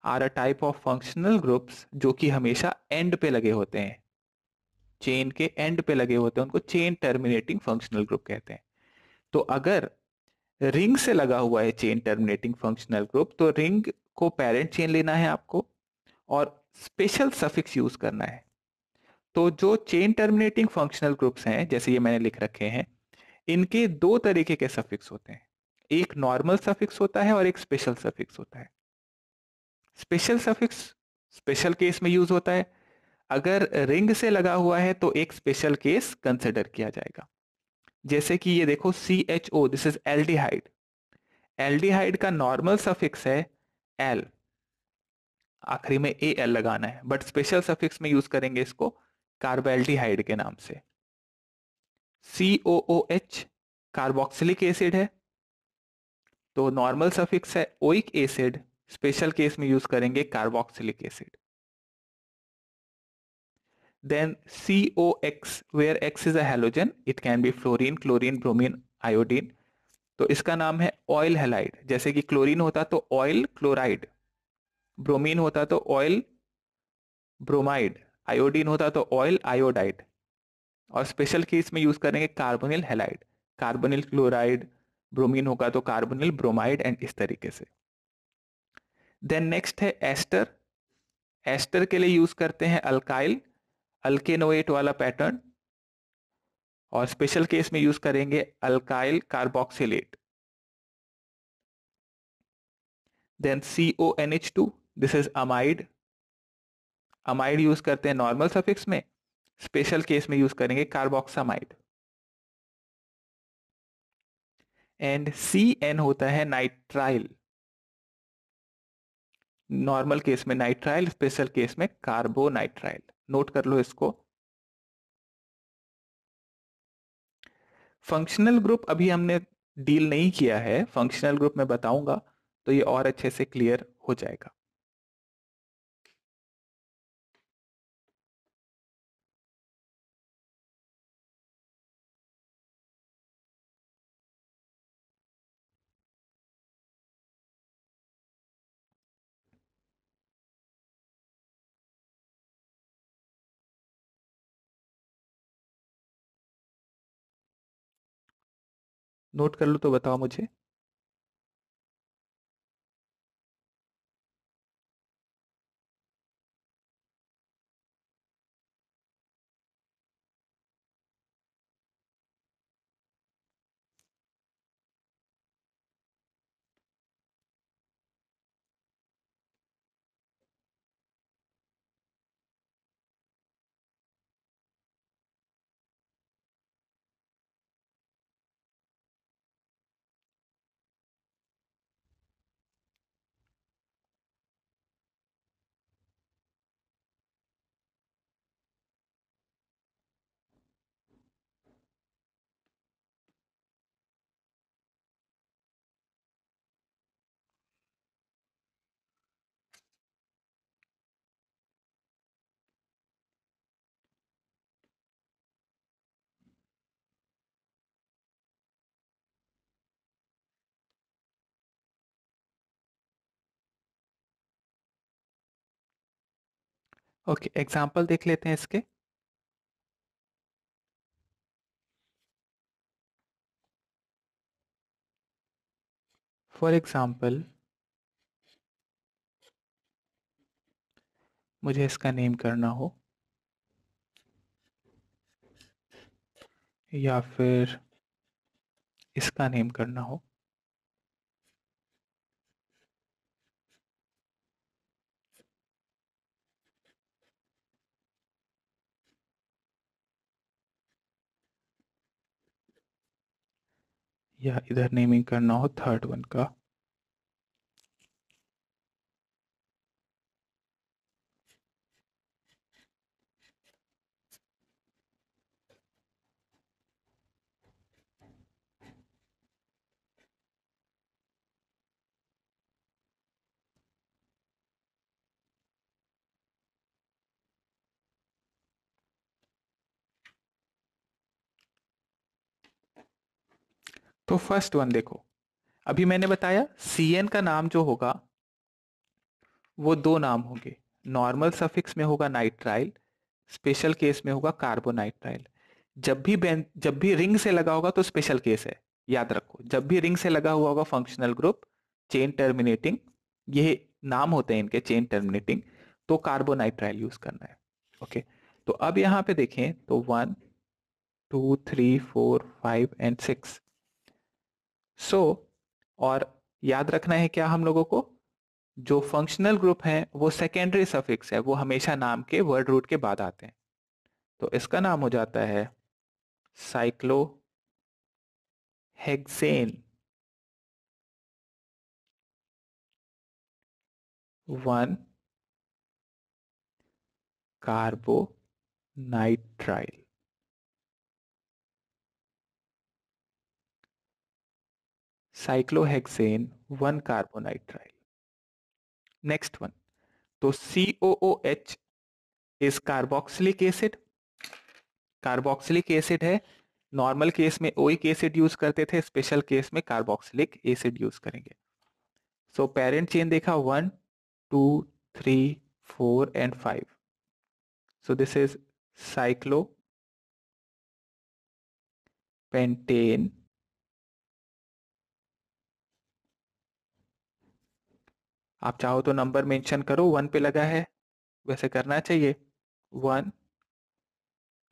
are a type of functional groups जो कि हमेशा and पे लगे होते हैं, chain के and पे लगे होते हैं, उनको चेन टर्मिनेटिंग फंक्शनल ग्रुप कहते हैं। तो अगर रिंग से लगा हुआ है चेन टर्मिनेटिंग फंक्शनल ग्रुप, तो रिंग को पेरेंट चेन लेना है आपको और स्पेशल सफिक्स यूज करना है। तो जो चेन टर्मिनेटिंग फंक्शनल ग्रुप्स हैं, जैसे ये मैंने लिख रखे हैं, इनके दो तरीके के सफिक्स होते हैं। एक नॉर्मल सफिक्स होता है और एक स्पेशल सफिक्स होता है। स्पेशल सफिक्स स्पेशल केस में यूज होता है। अगर रिंग से लगा हुआ है तो एक स्पेशल केस कंसिडर किया जाएगा। जैसे कि ये देखो CHO, this is aldehyde. Aldehyde का नॉर्मल सफिक्स है एल, आखिरी में AL लगाना है, बट स्पेशल सफिक्स में यूज करेंगे इसको कार्बोएल्डिहाइड के नाम से। COOH कार्बोक्सिलिक एसिड है, तो नॉर्मल सफिक्स है ओइक एसिड, स्पेशल केस में यूज करेंगे carboxylic acid. Then COX, where X is a halogen, it can be fluorine, chlorine, bromine, iodine. तो इसका नाम है ऑयल हेलाइड। जैसे कि क्लोरीन होता तो ऑयल क्लोराइड, ब्रोमीन होता तो ऑयल ब्रोमाइड, आयोडीन होता तो ऑयल आयोडाइड। और स्पेशल केस में यूज करेंगे carbonyl halide, carbonyl chloride, bromine होगा तो कार्बोनिल ब्रोमाइड, एंड इस तरीके से। देन नेक्स्ट है एस्टर। एस्टर के लिए यूज करते हैं अल्काइल, अल्केनोएट वाला पैटर्न, और स्पेशल केस में यूज करेंगे alkyl carboxylate. Then CONH2, this is amide. Amide use करते हैं नॉर्मल सफिक्स में, स्पेशल केस में यूज करेंगे कार्बोक्सामाइड। एंड CN होता है नाइट्राइल, नॉर्मल केस में नाइट्राइल, स्पेशल केस में कार्बोनाइट्राइल। नोट कर लो इसको। फंक्शनल ग्रुप अभी हमने डील नहीं किया है, फंक्शनल ग्रुप में बताऊंगा तो ये और अच्छे से क्लियर हो जाएगा। नोट कर लो तो बताओ मुझे। ओके, एग्जाम्पल देख लेते हैं इसके। फॉर एग्जाम्पल, मुझे इसका नेम करना हो, या फिर इसका नेम करना हो, या इधर नेमिंग करना हो थर्ड वन का। तो फर्स्ट वन देखो, अभी मैंने बताया CN का नाम जो होगा वो दो नाम होंगे। नॉर्मल सफिक्स में होगा नाइट्राइल, स्पेशल केस में होगा कार्बोनाइट्राइल। जब भी रिंग से लगा होगा तो स्पेशल केस है, याद रखो। जब भी रिंग से लगा हुआ होगा फंक्शनल ग्रुप, चेन टर्मिनेटिंग, ये नाम होते हैं इनके, चेन टर्मिनेटिंग, तो कार्बोनाइट्राइल यूज करना है। ओके, तो अब यहां पे देखें तो 1 2 3 4 5 एंड 6। सो और याद रखना है क्या हम लोगों को, जो फंक्शनल ग्रुप है वो सेकेंडरी सफिक्स है, वो हमेशा नाम के वर्ड रूट के बाद आते हैं। तो इसका नाम हो जाता है cyclohexane 1 carbonitrile. Cyclohexane 1 carbonitrile. Next one, तो COOH is carboxylic acid. Carboxylic acid है, नॉर्मल केस में ओइक एसिड यूज करते थे, स्पेशल केस में कार्बोक्सिलिक एसिड यूज करेंगे। सो पेरेंट चेन देखा 1 2 3 4 and 5। So this is cyclopentane. आप चाहो तो नंबर मेंशन करो, 1 पे लगा है, वैसे करना चाहिए। 1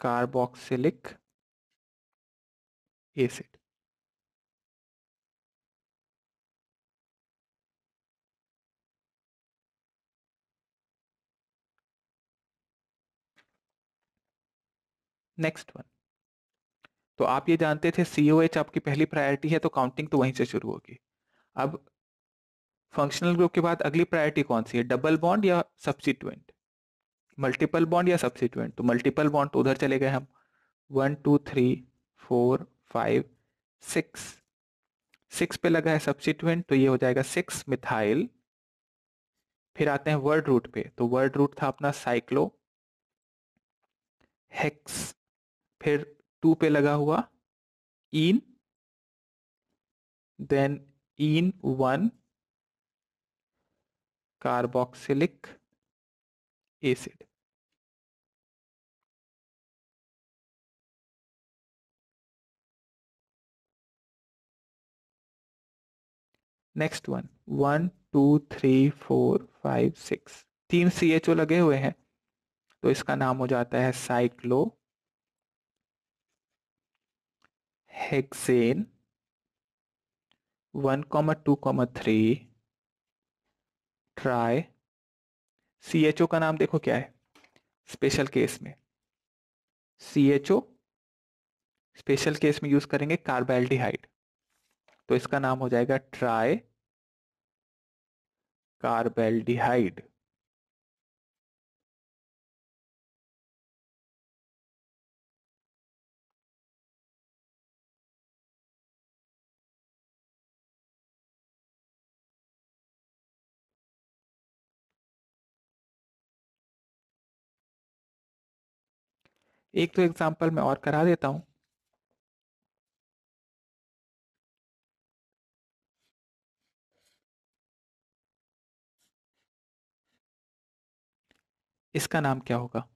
कार्बोक्सिलिक एसिड। नेक्स्ट वन, तो आप ये जानते थे COH आपकी पहली प्रायोरिटी है, तो काउंटिंग तो वहीं से शुरू होगी। अब फंक्शनल ग्रुप के बाद अगली प्रायोरिटी कौन सी है, डबल बॉन्ड या सब्स्टिट्यूएंट? मल्टीपल बॉन्ड या सब्स्टिट्यूएंट? तो मल्टीपल बॉन्ड तो उधर चले गए हम। 1 2 3 4 5 6। 6 पे लगा है सब्स्टिट्यूएंट, तो ये हो जाएगा 6 मिथाइल। फिर आते हैं वर्ड रूट पे, तो वर्ड रूट था अपना साइक्लो हेक्स। फिर 2 पे लगा हुआ इन, then in 1 carboxylic acid. Next one, 1 2 3 4 5 6, 3 CHO लगे हुए हैं, तो इसका नाम हो जाता है साइक्लो हेक्सेन 1 2 3 ट्राई। CHO का नाम देखो क्या है स्पेशल केस में, CHO स्पेशल केस में यूज करेंगे कार्बेल्डिहाइड, तो इसका नाम हो जाएगा ट्राई कार्बेल्डिहाइड। एक तो एग्जांपल मैं और करा देता हूं। इसका नाम क्या होगा?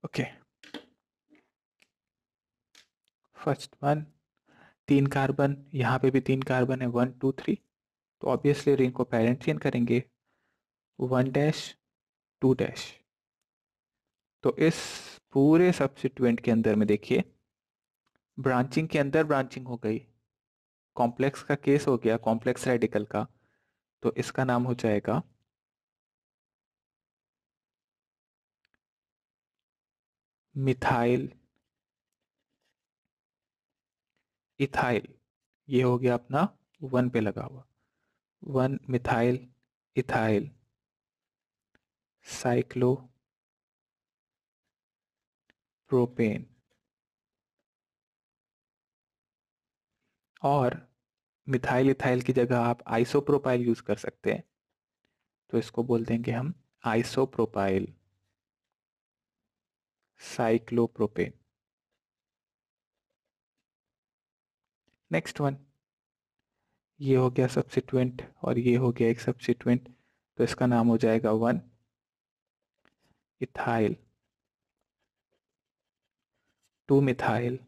ओके, फर्स्ट वन, 3 कार्बन, यहाँ पे भी 3 कार्बन है, 1 2 3, तो ऑब्वियसली रिंग को पेरेंट चेन करेंगे, 1 डैश 2 डैश। तो इस पूरे सब्स्टिट्यूएंट के अंदर में देखिए, ब्रांचिंग के अंदर ब्रांचिंग हो गई, कॉम्प्लेक्स का केस हो गया, कॉम्प्लेक्स रेडिकल का, तो इसका नाम हो जाएगा मिथाइल इथाइल। ये हो गया अपना 1 पे लगा हुआ, 1 मिथाइल इथाइल साइक्लोप्रोपेन। और मिथाइल इथाइल की जगह आप आइसोप्रोपाइल यूज कर सकते हैं, तो इसको बोल देंगे हम आइसोप्रोपाइल साइक्लोप्रोपेन। नेक्स्ट वन, ये हो गया सब्स्टिट्यूएंट और ये हो गया एक सब्स्टिट्यूएंट, तो इसका नाम हो जाएगा 1 इथाइल 2 मिथाइल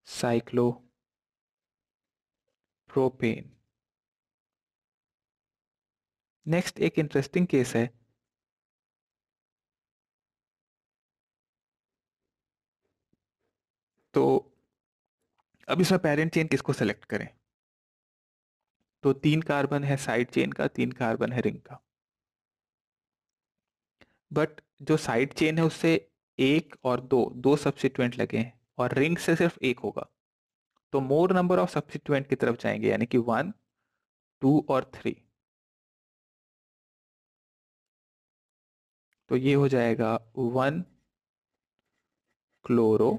साइक्लोप्रोपेन। नेक्स्ट एक इंटरेस्टिंग केस है, तो अब इसमें पेरेंट चेन किसको सेलेक्ट करें? तो 3 कार्बन है साइड चेन का, 3 कार्बन है रिंग का, बट जो साइड चेन है उससे 1 और 2 सब्स्टिट्यूएंट लगे हैं, और रिंग से सिर्फ एक होगा, तो मोर नंबर ऑफ सब्स्टिट्यूएंट की तरफ जाएंगे, यानी कि 1 2 और 3। तो ये हो जाएगा 1 chloro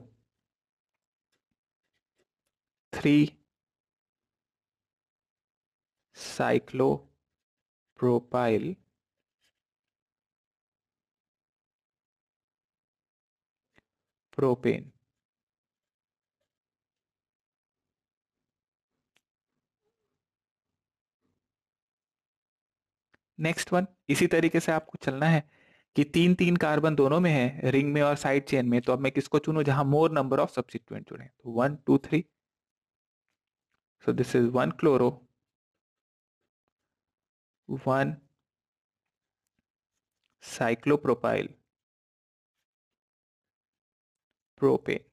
3 cyclopropyl propane. Next one, इसी तरीके से आपको चलना है कि 3 3 कार्बन दोनों में है, रिंग में और साइड चेन में, तो अब मैं किसको चुनूं जहां मोर नंबर ऑफ सब्स्टिट्यूएंट जुड़े, तो 1 2 3। So this is 1 chloro 1 cyclopropyl propane.